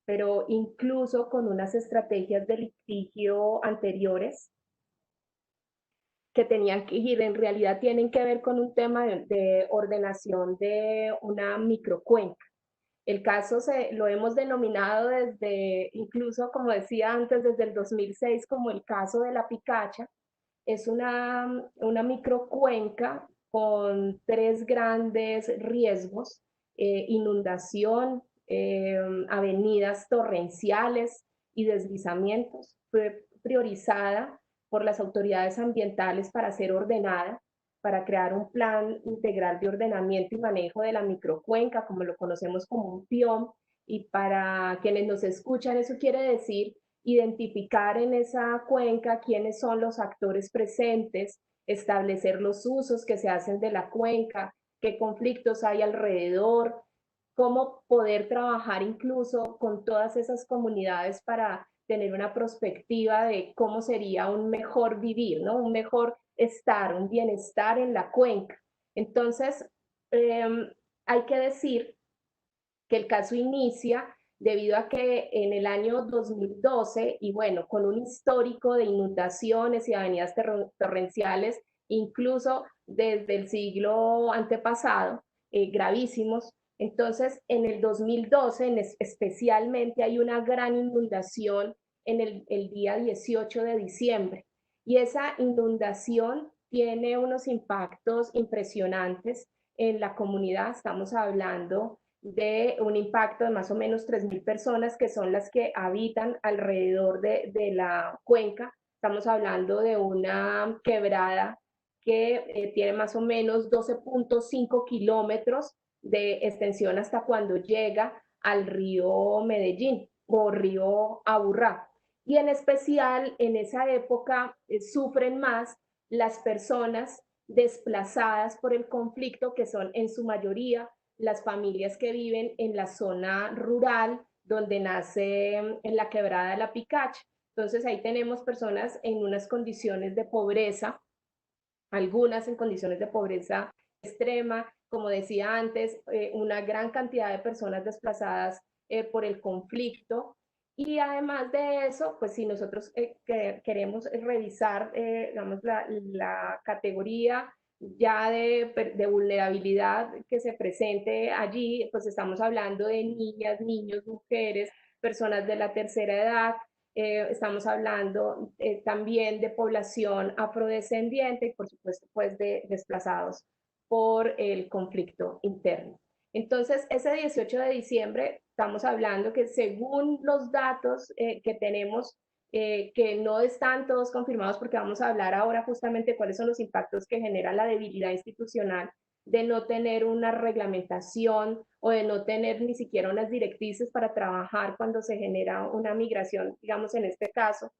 pero incluso con unas estrategias de litigio anteriores que tenían que ir, en realidad tienen que ver con un tema de ordenación de una microcuenca. El caso lo hemos denominado desde, incluso como decía antes, desde el 2006 como el caso de la Picacha. Es una microcuenca con tres grandes riesgos: inundación, avenidas torrenciales y deslizamientos. Fue priorizada por las autoridades ambientales para ser ordenada, para crear un plan integral de ordenamiento y manejo de la microcuenca, como lo conocemos como un PIOM, y para quienes nos escuchan, eso quiere decir identificar en esa cuenca quiénes son los actores presentes, establecer los usos que se hacen de la cuenca, qué conflictos hay alrededor, cómo poder trabajar incluso con todas esas comunidades para tener una perspectiva de cómo sería un mejor vivir, ¿no? Un mejor estar, un bienestar en la cuenca. Entonces, hay que decir que el caso inicia debido a que en el año 2012, y bueno, con un histórico de inundaciones y avenidas torrenciales, incluso desde el siglo antepasado, gravísimos. Entonces, en el 2012 especialmente hay una gran inundación en el día 18 de diciembre. Y esa inundación tiene unos impactos impresionantes en la comunidad. Estamos hablando de un impacto de más o menos 3.000 personas que son las que habitan alrededor de la cuenca. Estamos hablando de una quebrada que tiene más o menos 12.5 kilómetros de extensión hasta cuando llega al río Medellín o río Aburrá. Y en especial en esa época sufren más las personas desplazadas por el conflicto, que son en su mayoría las familias que viven en la zona rural, donde nace en la quebrada de la Picacha. Entonces ahí tenemos personas en unas condiciones de pobreza, algunas en condiciones de pobreza extrema, como decía antes, una gran cantidad de personas desplazadas por el conflicto. Y además de eso, pues si nosotros queremos revisar, digamos, la categoría ya de vulnerabilidad que se presente allí, pues estamos hablando de niñas, niños, mujeres, personas de la tercera edad, estamos hablando también de población afrodescendiente y por supuesto pues de desplazados por el conflicto interno. Entonces, ese 18 de diciembre estamos hablando que según los datos que tenemos, que no están todos confirmados, porque vamos a hablar ahora justamente cuáles son los impactos que genera la debilidad institucional de no tener una reglamentación o de no tener ni siquiera unas directrices para trabajar cuando se genera una migración, digamos en este caso,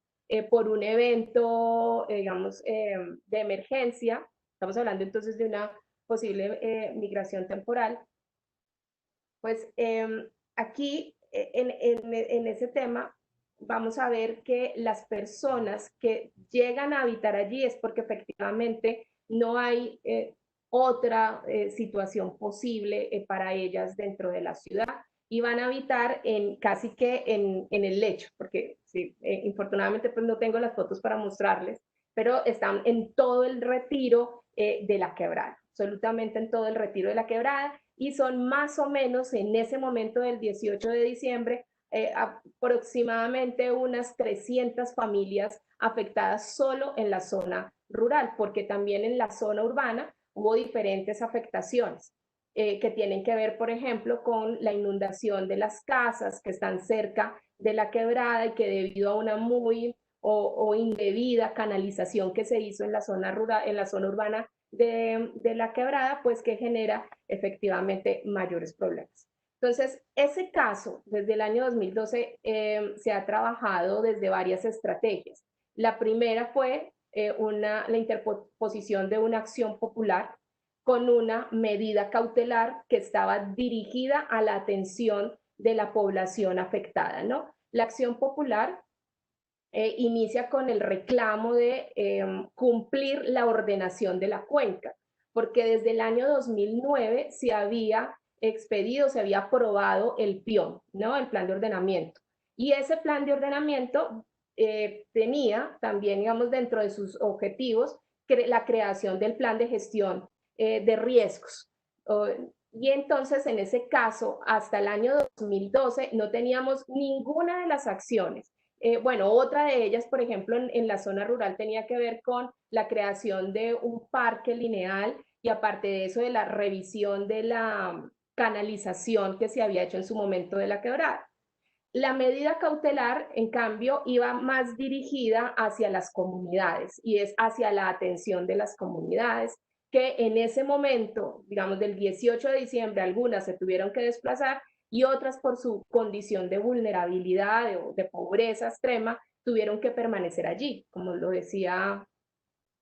por un evento, digamos, de emergencia. Estamos hablando entonces de una posible migración temporal. Pues aquí, en ese tema, vamos a ver que las personas que llegan a habitar allí es porque efectivamente no hay otra situación posible para ellas dentro de la ciudad y van a habitar casi que en el lecho, porque sí, infortunadamente pues no tengo las fotos para mostrarles, pero están en todo el retiro de la quebrada, absolutamente en todo el retiro de la quebrada, y son más o menos en ese momento del 18 de diciembre aproximadamente unas 300 familias afectadas solo en la zona rural, porque también en la zona urbana hubo diferentes afectaciones que tienen que ver, por ejemplo, con la inundación de las casas que están cerca de la quebrada y que debido a una muy o indebida canalización que se hizo en la zona rural, en la zona urbana de la quebrada, pues que genera efectivamente mayores problemas. Entonces, ese caso, desde el año 2012, se ha trabajado desde varias estrategias. La primera fue la interposición de una acción popular con una medida cautelar que estaba dirigida a la atención de la población afectada, ¿no? La acción popular inicia con el reclamo de cumplir la ordenación de la cuenca, porque desde el año 2009 se había expedido, se había aprobado el PION, ¿no? El plan de ordenamiento. Y ese plan de ordenamiento tenía también, digamos, dentro de sus objetivos, la creación del plan de gestión de riesgos. Y entonces, en ese caso, hasta el año 2012 no teníamos ninguna de las acciones. Bueno, otra de ellas, por ejemplo, en la zona rural tenía que ver con la creación de un parque lineal y aparte de eso, de la revisión de la canalización que se había hecho en su momento de la quebrada. La medida cautelar, en cambio, iba más dirigida hacia las comunidades y es hacia la atención de las comunidades que en ese momento, digamos del 18 de diciembre, algunas se tuvieron que desplazar y otras por su condición de vulnerabilidad o de pobreza extrema tuvieron que permanecer allí, como lo decía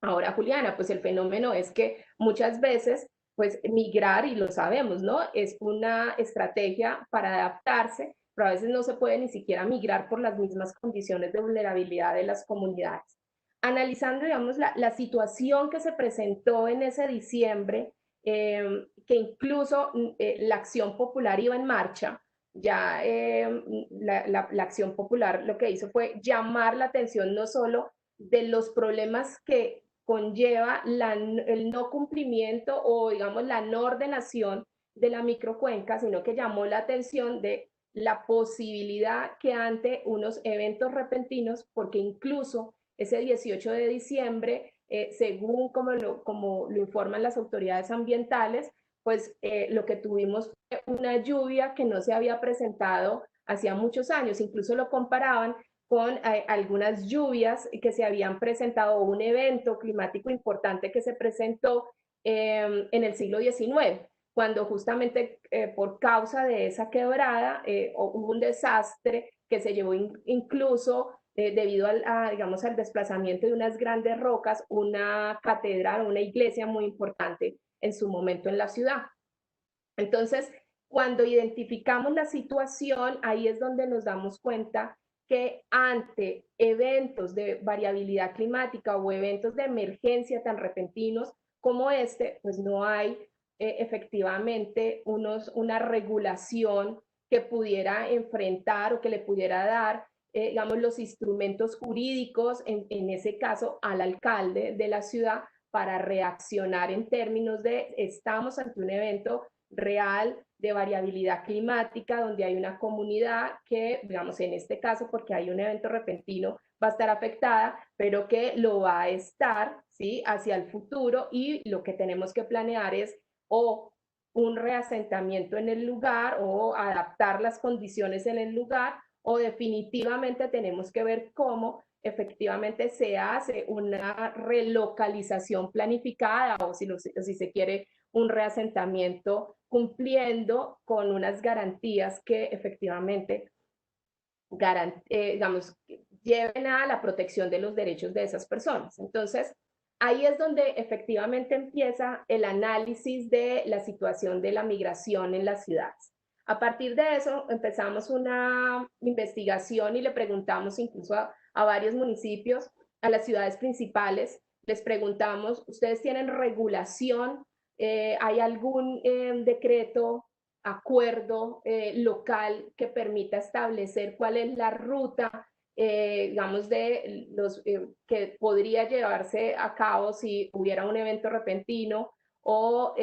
ahora Juliana, pues el fenómeno es que muchas veces pues migrar, y lo sabemos, ¿no? Es una estrategia para adaptarse, pero a veces no se puede ni siquiera migrar por las mismas condiciones de vulnerabilidad de las comunidades. Analizando, digamos, la situación que se presentó en ese diciembre, que incluso la acción popular iba en marcha, ya la acción popular lo que hizo fue llamar la atención no solo de los problemas que conlleva el no cumplimiento o digamos la no ordenación de la microcuenca, sino que llamó la atención de la posibilidad que ante unos eventos repentinos, porque incluso ese 18 de diciembre, según como lo informan las autoridades ambientales, pues lo que tuvimos fue una lluvia que no se había presentado hacía muchos años, incluso lo comparaban con algunas lluvias que se habían presentado, un evento climático importante que se presentó en el siglo XIX, cuando justamente por causa de esa quebrada hubo un desastre que se llevó incluso debido digamos, al desplazamiento de unas grandes rocas, una catedral, una iglesia muy importante en su momento en la ciudad. Entonces, cuando identificamos la situación, ahí es donde nos damos cuenta que ante eventos de variabilidad climática o eventos de emergencia tan repentinos como este, pues no hay efectivamente una regulación que pudiera enfrentar o que le pudiera dar, digamos, los instrumentos jurídicos, en ese caso, al alcalde de la ciudad para reaccionar en términos de estamos ante un evento real de variabilidad climática, donde hay una comunidad que, digamos, en este caso, porque hay un evento repentino, va a estar afectada, pero que lo va a estar, ¿sí?, hacia el futuro, y lo que tenemos que planear es o un reasentamiento en el lugar o adaptar las condiciones en el lugar, o definitivamente tenemos que ver cómo efectivamente se hace una relocalización planificada o si se quiere un reasentamiento cumpliendo con unas garantías que efectivamente digamos, lleven a la protección de los derechos de esas personas. Entonces, ahí es donde efectivamente empieza el análisis de la situación de la migración en las ciudades. A partir de eso empezamos una investigación y le preguntamos incluso a varios municipios, a las ciudades principales, les preguntamos, ¿ustedes tienen regulación? ¿Hay algún decreto, acuerdo local que permita establecer cuál es la ruta, digamos, de los que podría llevarse a cabo si hubiera un evento repentino o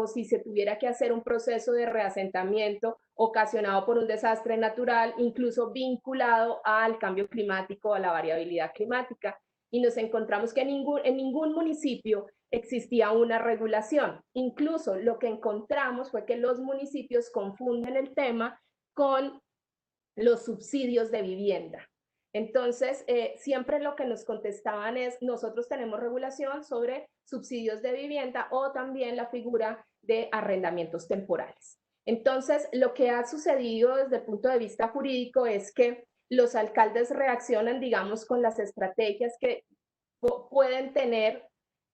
si se tuviera que hacer un proceso de reasentamiento ocasionado por un desastre natural, incluso vinculado al cambio climático, a la variabilidad climática? Y nos encontramos que en ningún municipio existía una regulación. Incluso lo que encontramos fue que los municipios confunden el tema con los subsidios de vivienda. Entonces, siempre lo que nos contestaban es, nosotros tenemos regulación sobre subsidios de vivienda o también la figura de arrendamientos temporales. Entonces, lo que ha sucedido desde el punto de vista jurídico es que los alcaldes reaccionan, digamos, con las estrategias que pueden tener,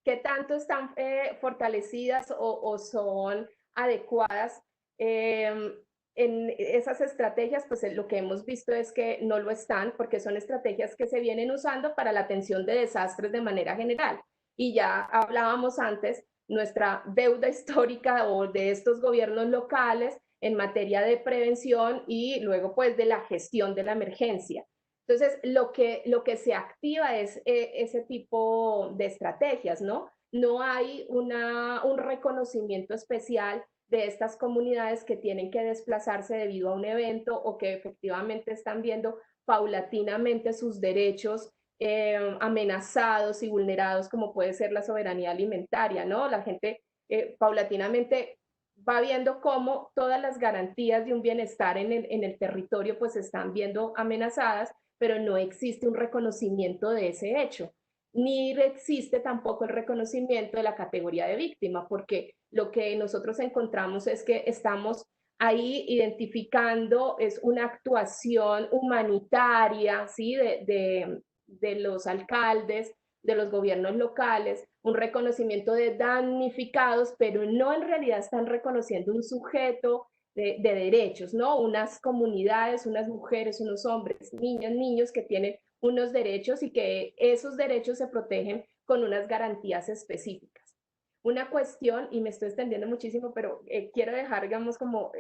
que tanto están fortalecidas o son adecuadas. En esas estrategias, pues lo que hemos visto es que no lo están, porque son estrategias que se vienen usando para la atención de desastres de manera general. Y ya hablábamos antes, nuestra deuda histórica o de estos gobiernos locales en materia de prevención y luego pues de la gestión de la emergencia. Entonces, lo que se activa es ese tipo de estrategias, ¿no? No hay un reconocimiento especial de estas comunidades que tienen que desplazarse debido a un evento o que efectivamente están viendo paulatinamente sus derechos amenazados y vulnerados, como puede ser la soberanía alimentaria, ¿no? La gente paulatinamente va viendo cómo todas las garantías de un bienestar en el territorio pues se están viendo amenazadas, pero no existe un reconocimiento de ese hecho, ni existe tampoco el reconocimiento de la categoría de víctima, porque lo que nosotros encontramos es que estamos ahí identificando es una actuación humanitaria, ¿sí? de los alcaldes, de los gobiernos locales, un reconocimiento de damnificados, pero no en realidad están reconociendo un sujeto de derechos, ¿no? Unas comunidades, unas mujeres, unos hombres, niños que tienen unos derechos y que esos derechos se protegen con unas garantías específicas. Una cuestión, y me estoy extendiendo muchísimo, pero quiero dejar, digamos, como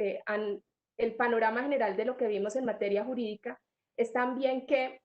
el panorama general de lo que vimos en materia jurídica, es también que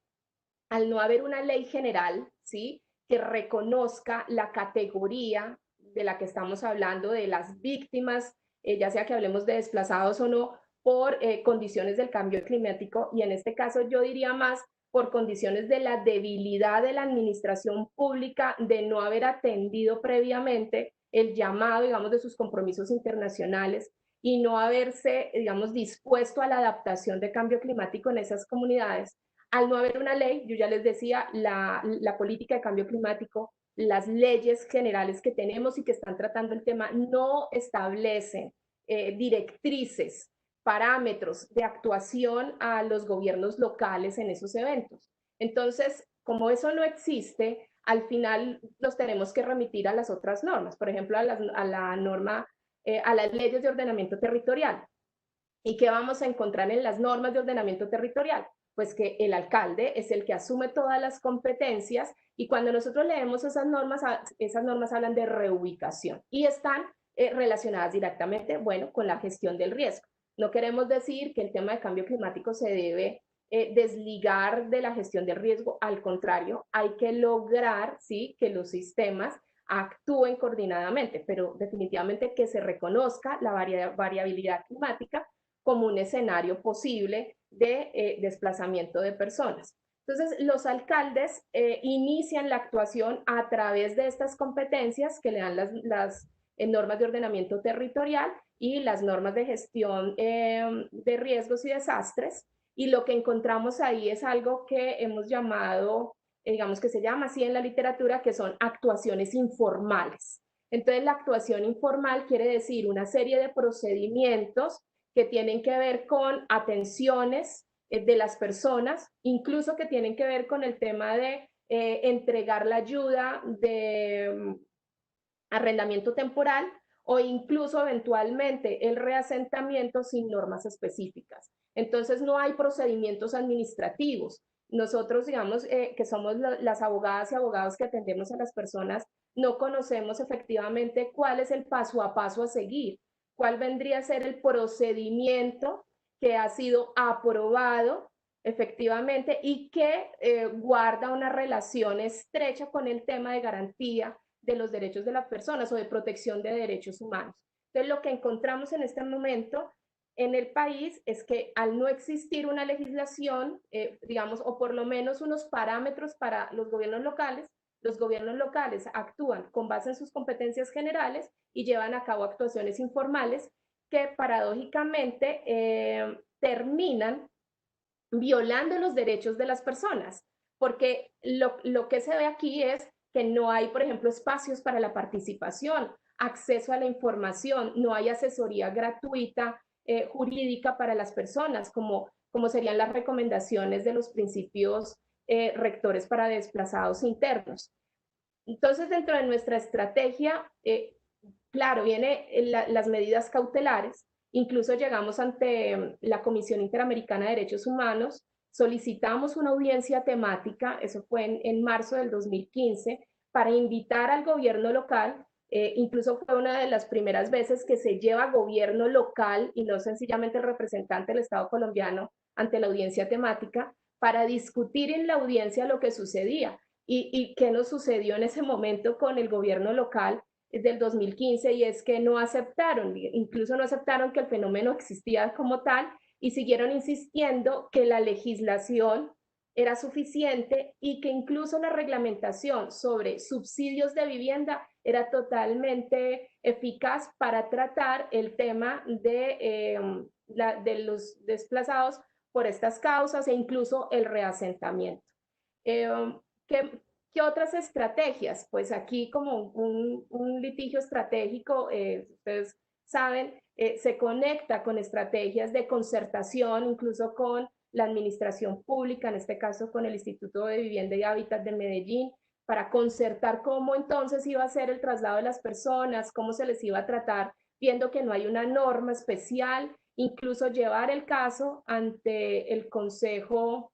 al no haber una ley general, ¿sí?, que reconozca la categoría de la que estamos hablando, de las víctimas, ya sea que hablemos de desplazados o no, por condiciones del cambio climático, y en este caso yo diría más por condiciones de la debilidad de la administración pública, de no haber atendido previamente el llamado, digamos, de sus compromisos internacionales y no haberse, digamos, dispuesto a la adaptación de cambio climático en esas comunidades. Al no haber una ley, yo ya les decía, la política de cambio climático, las leyes generales que tenemos y que están tratando el tema no establecen directrices parámetros de actuación a los gobiernos locales en esos eventos. Entonces, como eso no existe, al final los tenemos que remitir a las otras normas, por ejemplo, a la norma, a las leyes de ordenamiento territorial. ¿Y qué vamos a encontrar en las normas de ordenamiento territorial? Pues que el alcalde es el que asume todas las competencias y cuando nosotros leemos esas normas hablan de reubicación y están relacionadas directamente, bueno, con la gestión del riesgo. No queremos decir que el tema de cambio climático se debe desligar de la gestión del riesgo, al contrario, hay que lograr, ¿sí?, que los sistemas actúen coordinadamente, pero definitivamente que se reconozca la variabilidad climática como un escenario posible de desplazamiento de personas. Entonces, los alcaldes inician la actuación a través de estas competencias que le dan las normas de ordenamiento territorial y las normas de gestión de riesgos y desastres. Y lo que encontramos ahí es algo que hemos llamado, digamos que se llama así en la literatura, que son actuaciones informales. Entonces, la actuación informal quiere decir una serie de procedimientos que tienen que ver con atenciones de las personas, incluso que tienen que ver con el tema de entregar la ayuda de arrendamiento temporal o incluso eventualmente el reasentamiento sin normas específicas. Entonces no hay procedimientos administrativos. Nosotros, digamos, que somos las abogadas y abogados que atendemos a las personas, no conocemos efectivamente cuál es el paso a seguir, cuál vendría a ser el procedimiento que ha sido aprobado efectivamente y que guarda una relación estrecha con el tema de garantía de los derechos de las personas o de protección de derechos humanos. Entonces, lo que encontramos en este momento en el país es que al no existir una legislación, digamos, o por lo menos unos parámetros para los gobiernos locales actúan con base en sus competencias generales y llevan a cabo actuaciones informales que paradójicamente terminan violando los derechos de las personas, porque lo que se ve aquí es que no hay, por ejemplo, espacios para la participación, acceso a la información, no hay asesoría gratuita jurídica para las personas, como serían las recomendaciones de los principios rectores para desplazados internos. Entonces, dentro de nuestra estrategia, claro, vienen las medidas cautelares, incluso llegamos ante la Comisión Interamericana de Derechos Humanos, solicitamos una audiencia temática, eso fue en marzo del 2015, para invitar al gobierno local, incluso fue una de las primeras veces que se lleva gobierno local y no sencillamente el representante del Estado colombiano ante la audiencia temática, para discutir en la audiencia lo que sucedía y qué nos sucedió en ese momento con el gobierno local del 2015 y es que no aceptaron, incluso no aceptaron que el fenómeno existía como tal y siguieron insistiendo que la legislación era suficiente y que incluso la reglamentación sobre subsidios de vivienda era totalmente eficaz para tratar el tema de los desplazados por estas causas e incluso el reasentamiento. ¿Qué otras estrategias? Pues aquí como un litigio estratégico, ustedes saben, se conecta con estrategias de concertación, incluso con la administración pública, en este caso con el Instituto de Vivienda y Hábitat de Medellín, para concertar cómo entonces iba a ser el traslado de las personas, cómo se les iba a tratar, viendo que no hay una norma especial, incluso llevar el caso ante el Consejo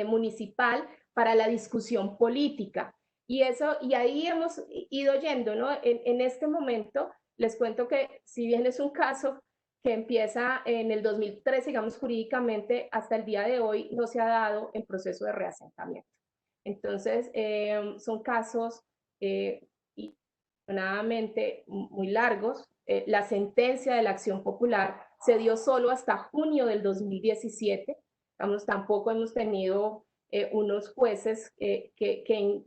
municipal para la discusión política. Y ahí hemos ido yendo, ¿no? En este momento les cuento que si bien es un caso que empieza en el 2013, digamos jurídicamente, hasta el día de hoy no se ha dado el proceso de reasentamiento. Entonces, son casos afortunadamente muy largos. La sentencia de la acción popular se dio solo hasta junio del 2017. Digamos, tampoco hemos tenido unos jueces que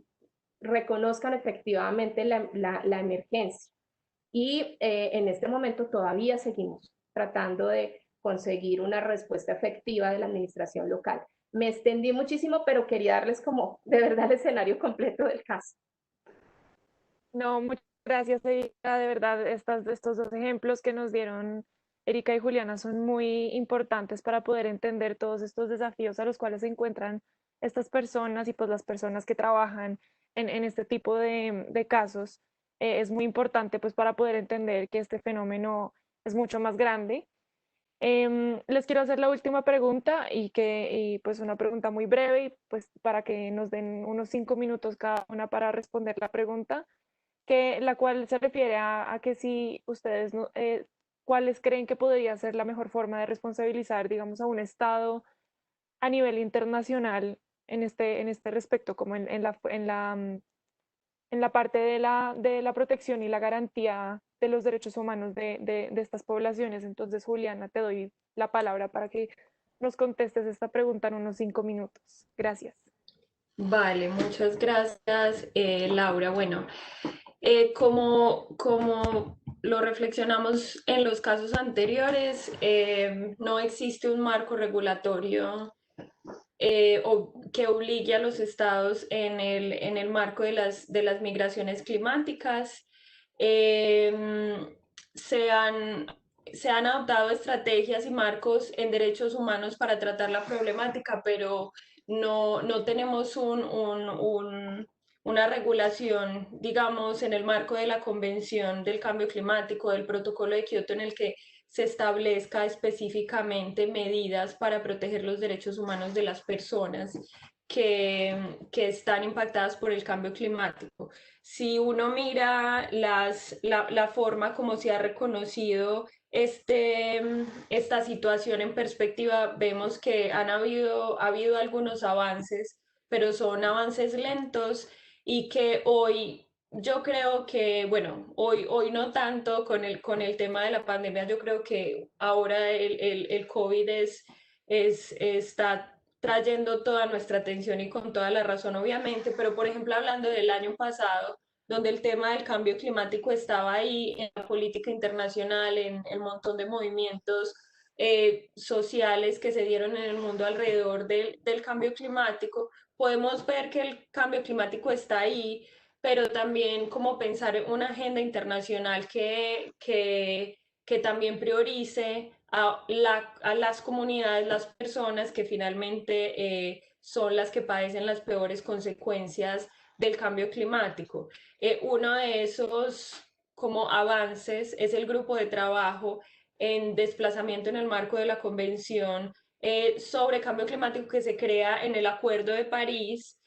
reconozcan efectivamente la emergencia. Y en este momento todavía seguimos tratando de conseguir una respuesta efectiva de la administración local. Me extendí muchísimo, pero quería darles como de verdad el escenario completo del caso. No, muchas gracias, Erika, de verdad, estos dos ejemplos que nos dieron Erika y Juliana son muy importantes para poder entender todos estos desafíos a los cuales se encuentran estas personas y pues las personas que trabajan en este tipo de casos. Es muy importante pues para poder entender que este fenómeno es mucho más grande. Les quiero hacer la última pregunta y pues una pregunta muy breve y pues para que nos den unos 5 minutos cada una para responder la pregunta, la cual se refiere a que si ustedes, ¿cuáles creen que podría ser la mejor forma de responsabilizar, digamos, a un Estado a nivel internacional en este respecto, como en la parte de la protección y la garantía de los derechos humanos de estas poblaciones? Entonces, Juliana, te doy la palabra para que nos contestes esta pregunta en unos 5 minutos. Gracias. Vale, muchas gracias, Laura. Bueno, como lo reflexionamos en los casos anteriores, no existe un marco regulatorio que obligue a los estados en el marco de las migraciones climáticas. Eh, se han, Se han adoptado estrategias y marcos en derechos humanos para tratar la problemática, pero no tenemos una regulación, digamos, en el marco de la Convención del Cambio Climático, del Protocolo de Kioto, en el que se establezca específicamente medidas para proteger los derechos humanos de las personas que están impactadas por el cambio climático. Si uno mira la forma como se ha reconocido esta situación en perspectiva, vemos que ha habido algunos avances, pero son avances lentos y que hoy yo creo que, bueno, hoy no tanto con el tema de la pandemia. Yo creo que ahora el COVID está trayendo toda nuestra atención y con toda la razón, obviamente, pero por ejemplo, hablando del año pasado, donde el tema del cambio climático estaba ahí en la política internacional, en el montón de movimientos sociales que se dieron en el mundo alrededor del cambio climático, podemos ver que el cambio climático está ahí, pero también como pensar en una agenda internacional que también priorice a las comunidades, las personas que finalmente son las que padecen las peores consecuencias del cambio climático. Uno de esos como avances es el grupo de trabajo en desplazamiento en el marco de la Convención sobre Cambio Climático que se crea en el Acuerdo de París,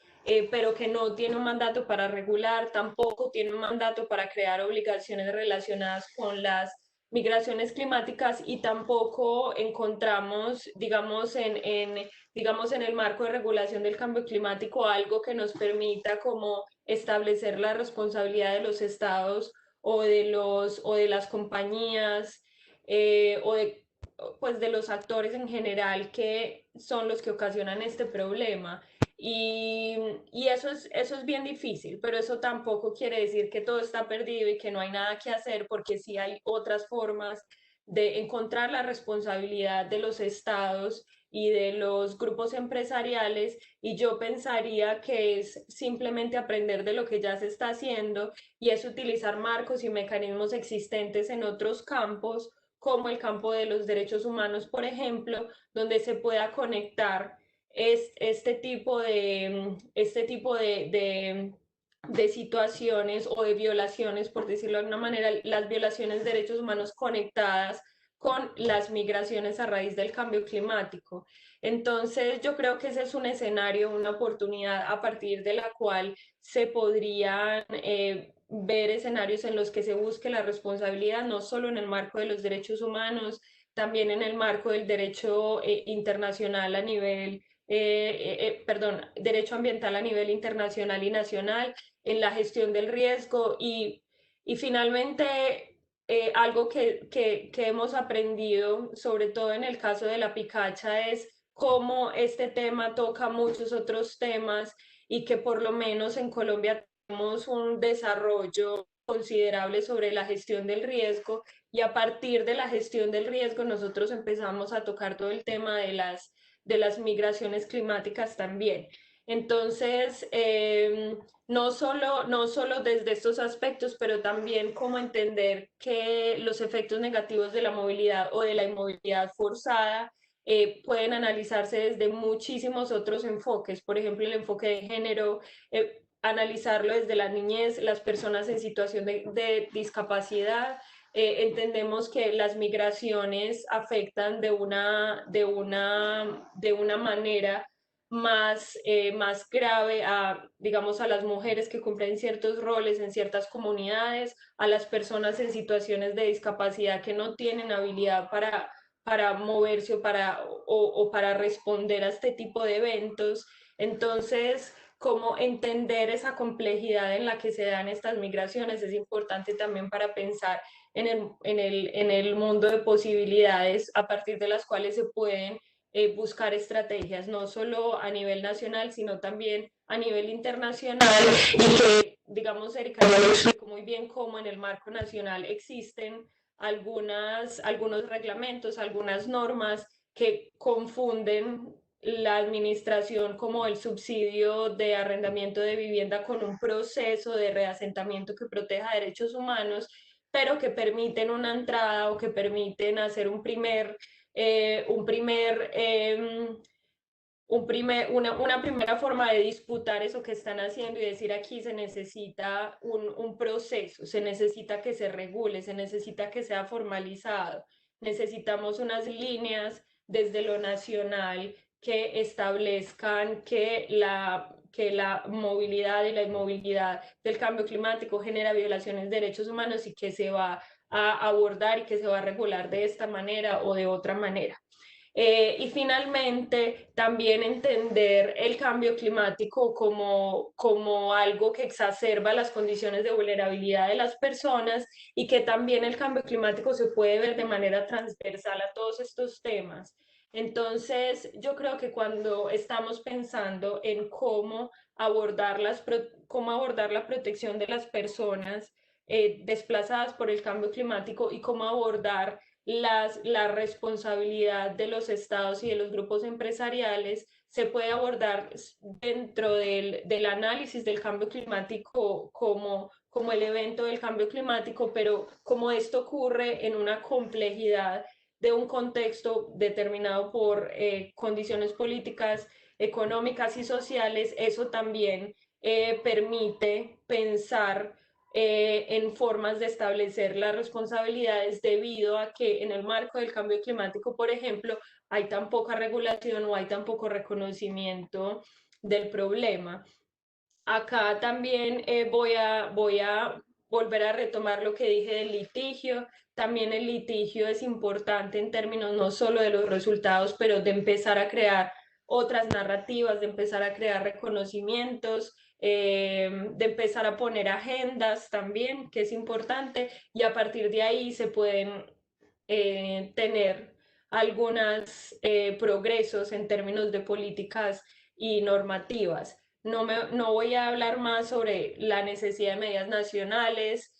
pero que no tiene un mandato para regular, tampoco tiene un mandato para crear obligaciones relacionadas con las migraciones climáticas y tampoco encontramos, digamos, en el marco de regulación del cambio climático algo que nos permita como establecer la responsabilidad de los estados o de las compañías o de, pues, de los actores en general que son los que ocasionan este problema. Y eso es bien difícil, pero eso tampoco quiere decir que todo está perdido y que no hay nada que hacer, porque sí hay otras formas de encontrar la responsabilidad de los estados y de los grupos empresariales, y yo pensaría que es simplemente aprender de lo que ya se está haciendo y es utilizar marcos y mecanismos existentes en otros campos, como el campo de los derechos humanos, por ejemplo, donde se pueda conectar este tipo de situaciones o de violaciones, por decirlo de alguna manera, las violaciones de derechos humanos conectadas con las migraciones a raíz del cambio climático. Entonces, yo creo que ese es un escenario, una oportunidad a partir de la cual se podrían ver escenarios en los que se busque la responsabilidad, no solo en el marco de los derechos humanos, también en el marco del derecho internacional a nivel perdón, derecho ambiental a nivel internacional y nacional, en la gestión del riesgo y finalmente algo que hemos aprendido, sobre todo en el caso de la picacha, es cómo este tema toca muchos otros temas y que por lo menos en Colombia tenemos un desarrollo considerable sobre la gestión del riesgo y a partir de la gestión del riesgo nosotros empezamos a tocar todo el tema de las migraciones climáticas también. Entonces, no solo desde estos aspectos, pero también cómo entender que los efectos negativos de la movilidad o de la inmovilidad forzada pueden analizarse desde muchísimos otros enfoques, por ejemplo, el enfoque de género, analizarlo desde la niñez, las personas en situación de discapacidad. Entendemos que las migraciones afectan de una manera más grave a, digamos, a las mujeres que cumplen ciertos roles en ciertas comunidades, a las personas en situaciones de discapacidad que no tienen habilidad para moverse o para responder a este tipo de eventos. Entonces, cómo entender esa complejidad en la que se dan estas migraciones es importante también para pensar en el mundo de posibilidades a partir de las cuales se pueden buscar estrategias, no solo a nivel nacional, sino también a nivel internacional. Y que, digamos, Erika ya lo explicó muy bien cómo en el marco nacional existen algunos reglamentos, algunas normas que confunden la administración como el subsidio de arrendamiento de vivienda con un proceso de reasentamiento que proteja derechos humanos, pero que permiten una entrada o que permiten hacer eh, un primer, eh, una primera forma de disputar eso que están haciendo y decir aquí se necesita un proceso, se necesita que se regule, se necesita que sea formalizado, necesitamos unas líneas desde lo nacional que establezcan que la movilidad y la inmovilidad del cambio climático genera violaciones de derechos humanos y que se va a abordar y que se va a regular de esta manera o de otra manera. Y finalmente, también entender el cambio climático como algo que exacerba las condiciones de vulnerabilidad de las personas y que también el cambio climático se puede ver de manera transversal a todos estos temas. Entonces, yo creo que cuando estamos pensando en cómo abordar la protección de las personas desplazadas por el cambio climático y cómo abordar la responsabilidad de los estados y de los grupos empresariales se puede abordar dentro del análisis del cambio climático como el evento del cambio climático, pero como esto ocurre en una complejidad de un contexto determinado por condiciones políticas, económicas y sociales, eso también permite pensar en formas de establecer las responsabilidades debido a que en el marco del cambio climático, por ejemplo, hay tan poca regulación o hay tan poco reconocimiento del problema. Acá también voy a volver a retomar lo que dije del litigio. También el litigio es importante en términos no solo de los resultados, pero de empezar a crear otras narrativas, de empezar a crear reconocimientos, de empezar a poner agendas también, que es importante, y a partir de ahí se pueden tener algunos progresos en términos de políticas y normativas. No voy a hablar más sobre la necesidad de medidas nacionales,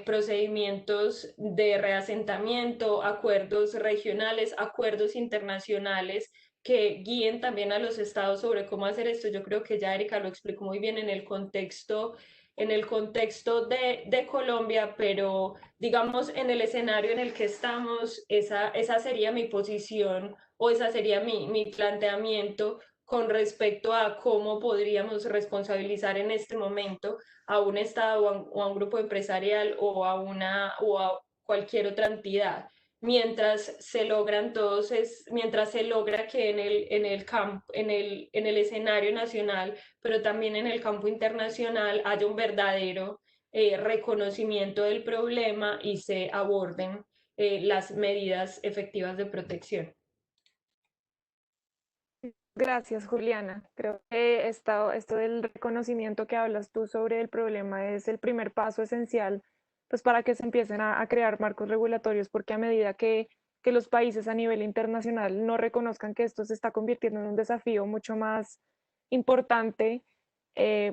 procedimientos de reasentamiento, acuerdos regionales, acuerdos internacionales que guíen también a los estados sobre cómo hacer esto. Yo creo que ya Erika lo explicó muy bien en el contexto de Colombia, pero digamos en el escenario en el que estamos, esa sería mi posición o esa sería mi planteamiento con respecto a cómo podríamos responsabilizar en este momento a un Estado o a un grupo empresarial o a cualquier otra entidad. Mientras se logra que en el escenario nacional, pero también en el campo internacional, haya un verdadero reconocimiento del problema y se aborden las medidas efectivas de protección. Gracias, Juliana. Creo que esto del reconocimiento que hablas tú sobre el problema es el primer paso esencial, pues para que se empiecen a crear marcos regulatorios, porque a medida que los países a nivel internacional no reconozcan que esto se está convirtiendo en un desafío mucho más importante,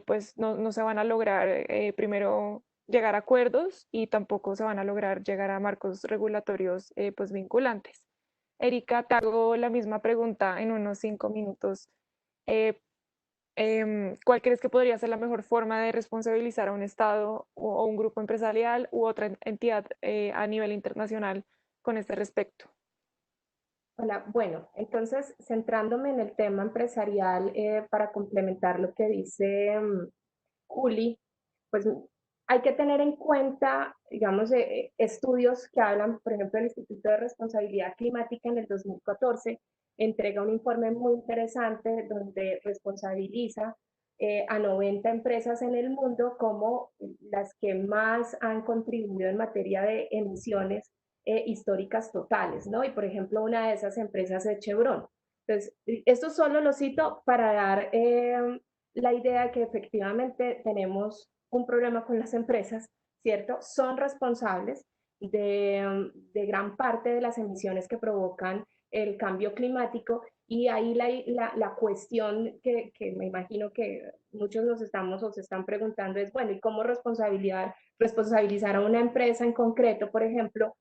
pues no se van a lograr primero llegar a acuerdos y tampoco se van a lograr llegar a marcos regulatorios pues vinculantes. Erika, te hago la misma pregunta en unos 5 minutos. Eh, ¿Cuál crees que podría ser la mejor forma de responsabilizar a un Estado o un grupo empresarial u otra entidad a nivel internacional con este respecto? Hola, bueno, entonces centrándome en el tema empresarial, para complementar lo que dice Juli, pues hay que tener en cuenta, digamos, estudios que hablan, por ejemplo, el Instituto de Responsabilidad Climática en el 2014 entrega un informe muy interesante donde responsabiliza a 90 empresas en el mundo como las que más han contribuido en materia de emisiones históricas totales, ¿no? Y por ejemplo, una de esas empresas es Chevron. Entonces, esto solo lo cito para dar la idea de que efectivamente tenemos un problema con las empresas, ¿cierto? Son responsables de gran parte de las emisiones que provocan el cambio climático y ahí la cuestión que me imagino que muchos nos estamos o se están preguntando es, bueno, ¿y cómo responsabilizar a una empresa en concreto, por ejemplo,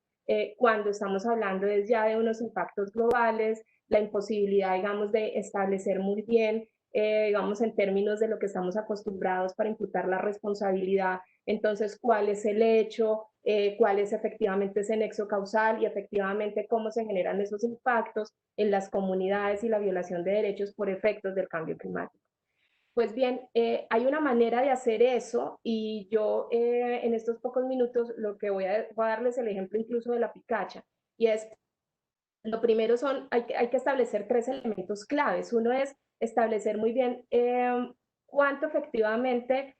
cuando estamos hablando ya de unos impactos globales, la imposibilidad, digamos, de establecer muy bien, digamos, en términos de lo que estamos acostumbrados para imputar la responsabilidad? Entonces, ¿cuál es el hecho? ¿Cuál es efectivamente ese nexo causal? Y efectivamente, ¿cómo se generan esos impactos en las comunidades y la violación de derechos por efectos del cambio climático? Pues bien, hay una manera de hacer eso y yo en estos pocos minutos lo que voy a darles el ejemplo incluso de la picacha y es, lo primero hay que establecer tres elementos claves. Uno es establecer muy bien cuánto efectivamente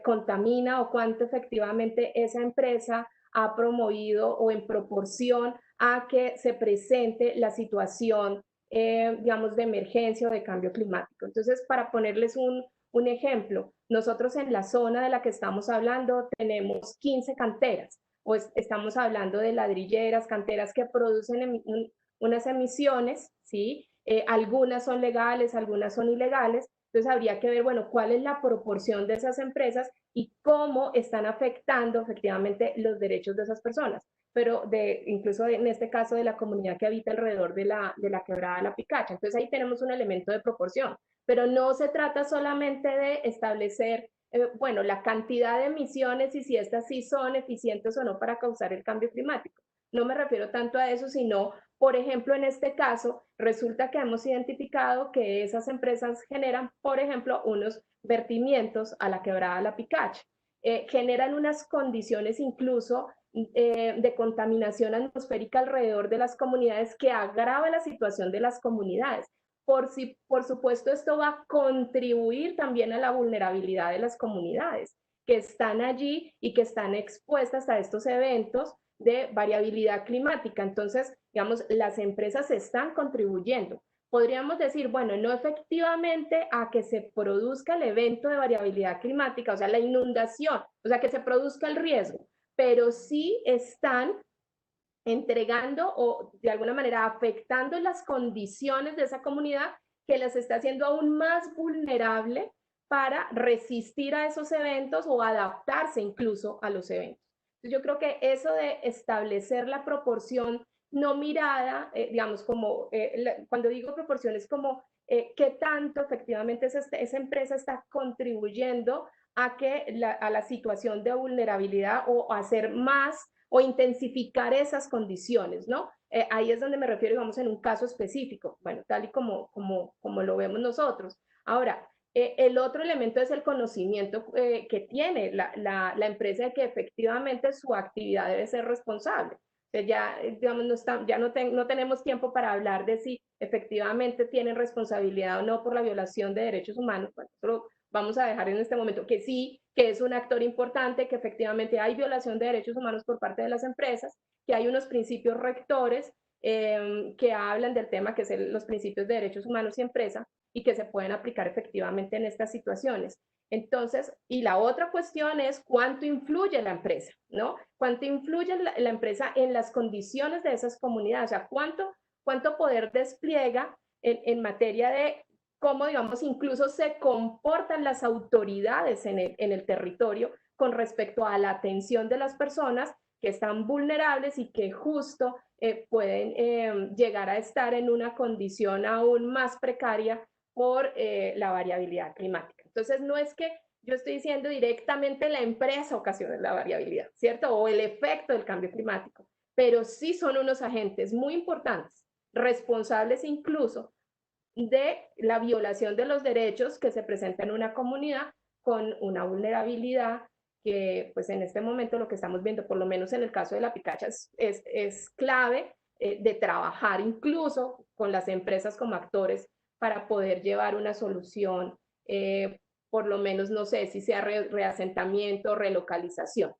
contamina o cuánto efectivamente esa empresa ha promovido o en proporción a que se presente la situación, digamos, de emergencia o de cambio climático. Entonces, para ponerles un ejemplo, nosotros en la zona de la que estamos hablando tenemos 15 canteras, o estamos hablando de ladrilleras, canteras que producen unas emisiones, ¿sí? Algunas son legales, algunas son ilegales, entonces habría que ver, bueno, cuál es la proporción de esas empresas y cómo están afectando efectivamente los derechos de esas personas, pero incluso en este caso de la comunidad que habita alrededor de la quebrada de la Picacha. Entonces ahí tenemos un elemento de proporción, pero no se trata solamente de establecer bueno, la cantidad de emisiones y si estas sí son eficientes o no para causar el cambio climático. No me refiero tanto a eso, sino, por ejemplo, en este caso, resulta que hemos identificado que esas empresas generan, por ejemplo, unos vertimientos a la quebrada La Picacha. Generan unas condiciones incluso de contaminación atmosférica alrededor de las comunidades que agrava la situación de las comunidades. Por supuesto, esto va a contribuir también a la vulnerabilidad de las comunidades que están allí y que están expuestas a estos eventos de variabilidad climática. Entonces, digamos, las empresas están contribuyendo. Podríamos decir, bueno, no efectivamente a que se produzca el evento de variabilidad climática, o sea, la inundación, o sea, que se produzca el riesgo, pero sí están entregando o de alguna manera afectando las condiciones de esa comunidad que las está haciendo aún más vulnerable para resistir a esos eventos o adaptarse incluso a los eventos. Entonces yo creo que eso de establecer la proporción no mirada, digamos, como cuando digo proporción es como qué tanto efectivamente esa empresa está contribuyendo a que a la situación de vulnerabilidad o a hacer más o intensificar esas condiciones, ¿no? Ahí es donde me refiero, digamos, en un caso específico, bueno, tal y como lo vemos nosotros. Ahora, el otro elemento es el conocimiento que tiene la empresa de que efectivamente su actividad debe ser responsable. Ya, digamos, no tenemos tiempo para hablar de si efectivamente tienen responsabilidad o no por la violación de derechos humanos. Bueno, solo vamos a dejar en este momento que sí, que es un actor importante, que efectivamente hay violación de derechos humanos por parte de las empresas, que hay unos principios rectores que hablan del tema, que son los principios de derechos humanos y empresa, y que se pueden aplicar efectivamente en estas situaciones. Entonces, y la otra cuestión es cuánto influye la empresa, ¿no? Cuánto influye la empresa en las condiciones de esas comunidades, o sea, cuánto poder despliega en materia de cómo, digamos, incluso se comportan las autoridades en el territorio con respecto a la atención de las personas que están vulnerables y que justo pueden llegar a estar en una condición aún más precaria por la variabilidad climática. Entonces, no es que yo estoy diciendo directamente la empresa ocasiona la variabilidad, ¿cierto? O el efecto del cambio climático, pero sí son unos agentes muy importantes, responsables incluso de la violación de los derechos que se presenta en una comunidad con una vulnerabilidad que pues en este momento lo que estamos viendo, por lo menos en el caso de la Picacha, es clave de trabajar incluso con las empresas como actores para poder llevar una solución, por lo menos no sé si sea reasentamiento, relocalización.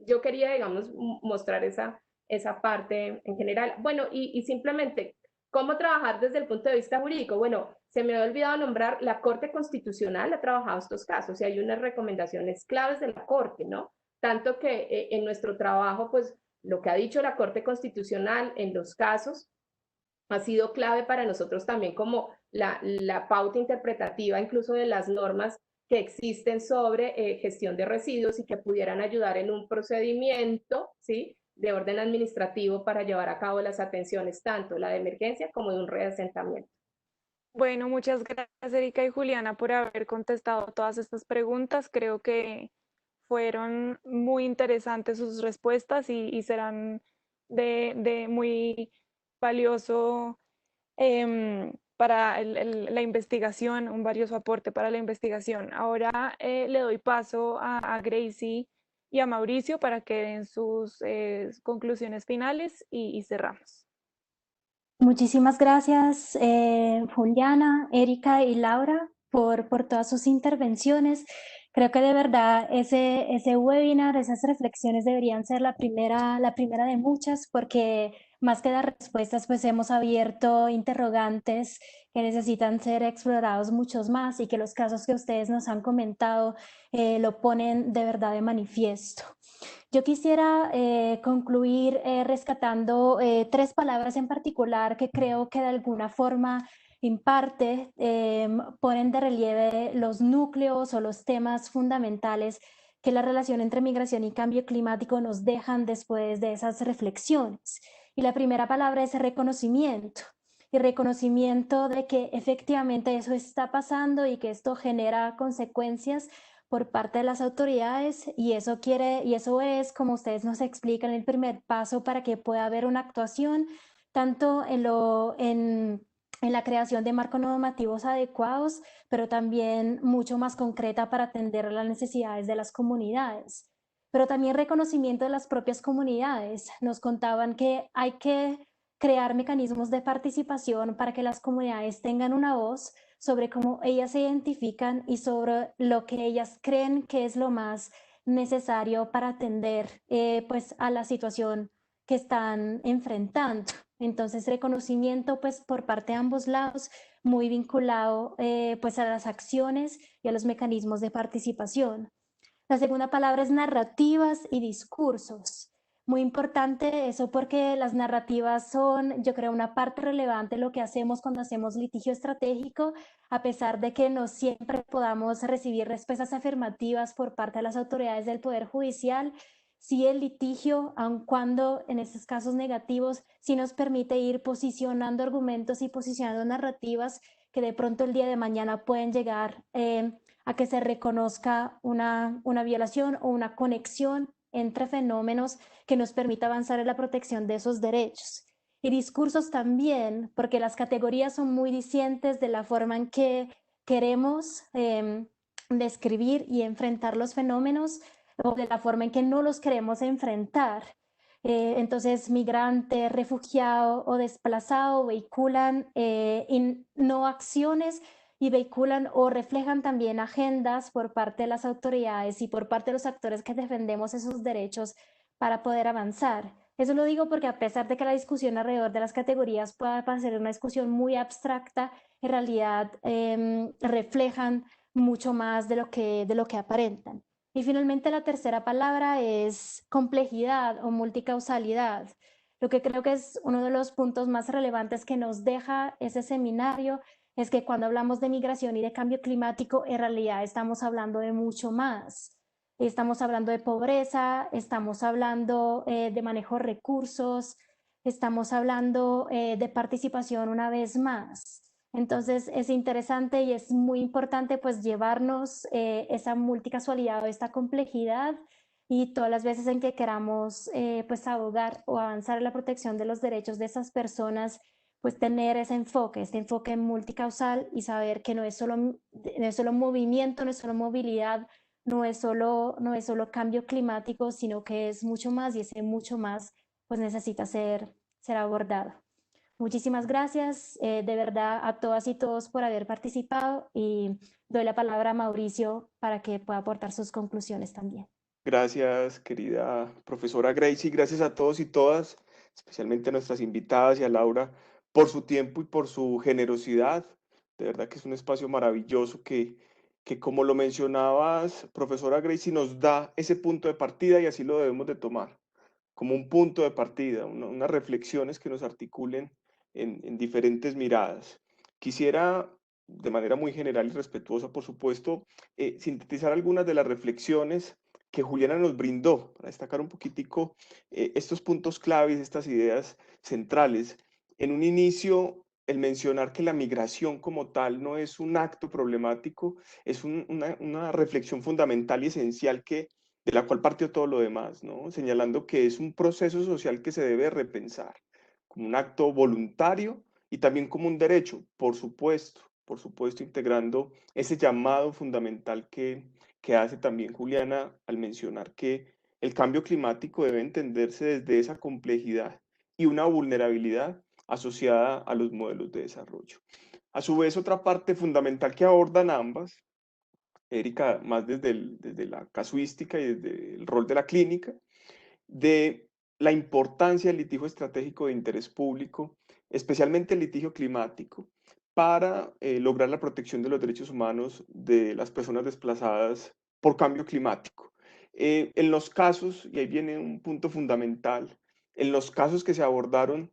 Yo quería, digamos, mostrar esa parte en general. Bueno, y simplemente ¿cómo trabajar desde el punto de vista jurídico? Bueno, se me había olvidado nombrar, la Corte Constitucional ha trabajado estos casos y hay unas recomendaciones claves de la Corte, ¿no? Tanto que en nuestro trabajo, pues lo que ha dicho la Corte Constitucional en los casos ha sido clave para nosotros también como la pauta interpretativa incluso de las normas que existen sobre gestión de residuos y que pudieran ayudar en un procedimiento, ¿sí?, de orden administrativo para llevar a cabo las atenciones, tanto la de emergencia como de un reasentamiento. Bueno, muchas gracias Erika y Juliana por haber contestado todas estas preguntas. Creo que fueron muy interesantes sus respuestas y serán de muy valioso para la investigación, un valioso aporte para la investigación. Ahora le doy paso a Gracie y a Mauricio para que den sus conclusiones finales y cerramos. Muchísimas gracias, Juliana, Erika y Laura, por todas sus intervenciones. Creo que de verdad ese webinar, esas reflexiones deberían ser la primera de muchas, porque más que dar respuestas, pues hemos abierto interrogantes que necesitan ser explorados muchos más y que los casos que ustedes nos han comentado lo ponen de verdad de manifiesto. Yo quisiera concluir rescatando 3 palabras en particular que creo que de alguna forma en parte ponen de relieve los núcleos o los temas fundamentales que la relación entre migración y cambio climático nos dejan después de esas reflexiones. Y la primera palabra es reconocimiento. Y reconocimiento de que efectivamente eso está pasando y que esto genera consecuencias por parte de las autoridades y eso es, como ustedes nos explican, el primer paso para que pueda haber una actuación tanto en la creación de marcos normativos adecuados, pero también mucho más concreta para atender las necesidades de las comunidades. Pero también reconocimiento de las propias comunidades. Nos contaban que hay que crear mecanismos de participación para que las comunidades tengan una voz sobre cómo ellas se identifican y sobre lo que ellas creen que es lo más necesario para atender pues a la situación que están enfrentando. Entonces, reconocimiento pues por parte de ambos lados, muy vinculado pues a las acciones y a los mecanismos de participación. La segunda palabra es narrativas y discursos. Muy importante eso porque las narrativas son, yo creo, una parte relevante de lo que hacemos cuando hacemos litigio estratégico, a pesar de que no siempre podamos recibir respuestas afirmativas por parte de las autoridades del Poder Judicial. Sí, el litigio, aun cuando en estos casos negativos, sí nos permite ir posicionando argumentos y posicionando narrativas que de pronto el día de mañana pueden llegar a que se reconozca una violación o una conexión entre fenómenos que nos permita avanzar en la protección de esos derechos. Y discursos también, porque las categorías son muy distintas de la forma en que queremos describir y enfrentar los fenómenos o de la forma en que no los queremos enfrentar. Entonces, migrante, refugiado o desplazado vehiculan no acciones y vehiculan o reflejan también agendas por parte de las autoridades y por parte de los actores que defendemos esos derechos para poder avanzar. Eso lo digo porque a pesar de que la discusión alrededor de las categorías pueda parecer una discusión muy abstracta, en realidad reflejan mucho más de lo que aparentan. Y finalmente la tercera palabra es complejidad o multicausalidad. Lo que creo que es uno de los puntos más relevantes que nos deja ese seminario es que cuando hablamos de migración y de cambio climático, en realidad estamos hablando de mucho más. Estamos hablando de pobreza, estamos hablando de manejo de recursos, estamos hablando de participación una vez más. Entonces es interesante y es muy importante pues llevarnos esa multicasualidad o esta complejidad y todas las veces en que queramos pues abogar o avanzar en la protección de los derechos de esas personas, pues tener ese enfoque, este enfoque multicausal y saber que no es solo movimiento, no es solo movilidad, no es solo cambio climático, sino que es mucho más y ese mucho más pues necesita ser abordado. Muchísimas gracias de verdad a todas y todos por haber participado y doy la palabra a Mauricio para que pueda aportar sus conclusiones también. Gracias, querida profesora Gracie, gracias a todos y todas, especialmente a nuestras invitadas y a Laura, por su tiempo y por su generosidad. De verdad que es un espacio maravilloso que como lo mencionabas, profesora Gracie, nos da ese punto de partida y así lo debemos de tomar, como un punto de partida, unas reflexiones que nos articulen en diferentes miradas. Quisiera, de manera muy general y respetuosa, por supuesto, sintetizar algunas de las reflexiones que Juliana nos brindó, para destacar un poquitico estos puntos claves, estas ideas centrales. En un inicio, el mencionar que la migración como tal no es un acto problemático, es una reflexión fundamental y esencial de la cual partió todo lo demás, ¿no? Señalando que es un proceso social que se debe repensar como un acto voluntario y también como un derecho, por supuesto, integrando ese llamado fundamental que hace también Juliana al mencionar que el cambio climático debe entenderse desde esa complejidad y una vulnerabilidad asociada a los modelos de desarrollo. A su vez, otra parte fundamental que abordan ambas, Erika, más desde la casuística y desde el rol de la clínica, de la importancia del litigio estratégico de interés público, especialmente el litigio climático, para lograr la protección de los derechos humanos de las personas desplazadas por cambio climático. En los casos, y ahí viene un punto fundamental, en los casos que se abordaron,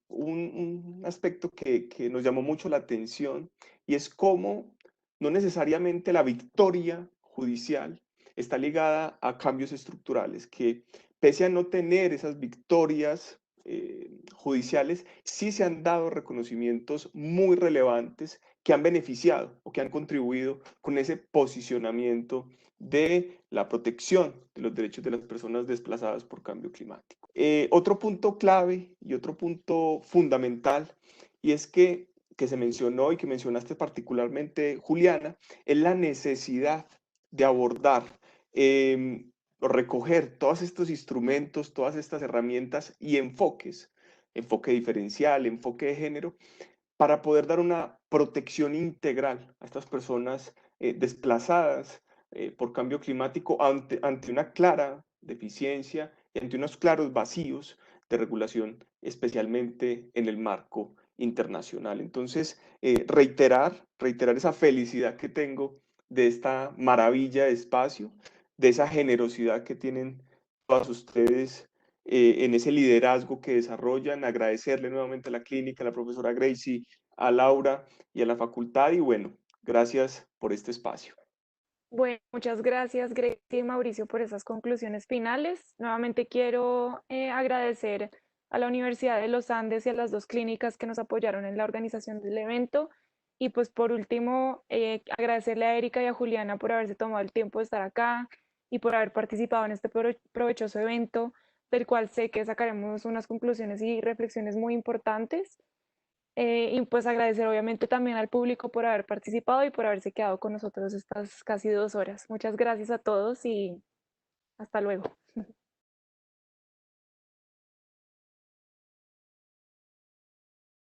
un aspecto que nos llamó mucho la atención y es cómo no necesariamente la victoria judicial está ligada a cambios estructurales, que pese a no tener esas victorias judiciales, sí se han dado reconocimientos muy relevantes que han beneficiado o que han contribuido con ese posicionamiento de la protección de los derechos de las personas desplazadas por cambio climático. Otro punto clave y otro punto fundamental, y es que se mencionó y que mencionaste particularmente, Juliana, es la necesidad de abordar recoger todos estos instrumentos, todas estas herramientas y enfoques, enfoque diferencial, enfoque de género, para poder dar una protección integral a estas personas desplazadas por cambio climático ante una clara deficiencia y ante unos claros vacíos de regulación, especialmente en el marco internacional. Entonces, reiterar esa felicidad que tengo de esta maravilla de espacio, de esa generosidad que tienen todas ustedes en ese liderazgo que desarrollan, agradecerle nuevamente a la clínica, a la profesora Gracie, a Laura y a la facultad y bueno, gracias por este espacio. Bueno, muchas gracias, Grecia y Mauricio, por esas conclusiones finales. Nuevamente quiero agradecer a la Universidad de los Andes y a las dos clínicas que nos apoyaron en la organización del evento. Y pues por último, agradecerle a Erika y a Juliana por haberse tomado el tiempo de estar acá y por haber participado en este provechoso evento, del cual sé que sacaremos unas conclusiones y reflexiones muy importantes. Y pues agradecer obviamente también al público por haber participado y por haberse quedado con nosotros estas casi 2 horas. Muchas gracias a todos y hasta luego.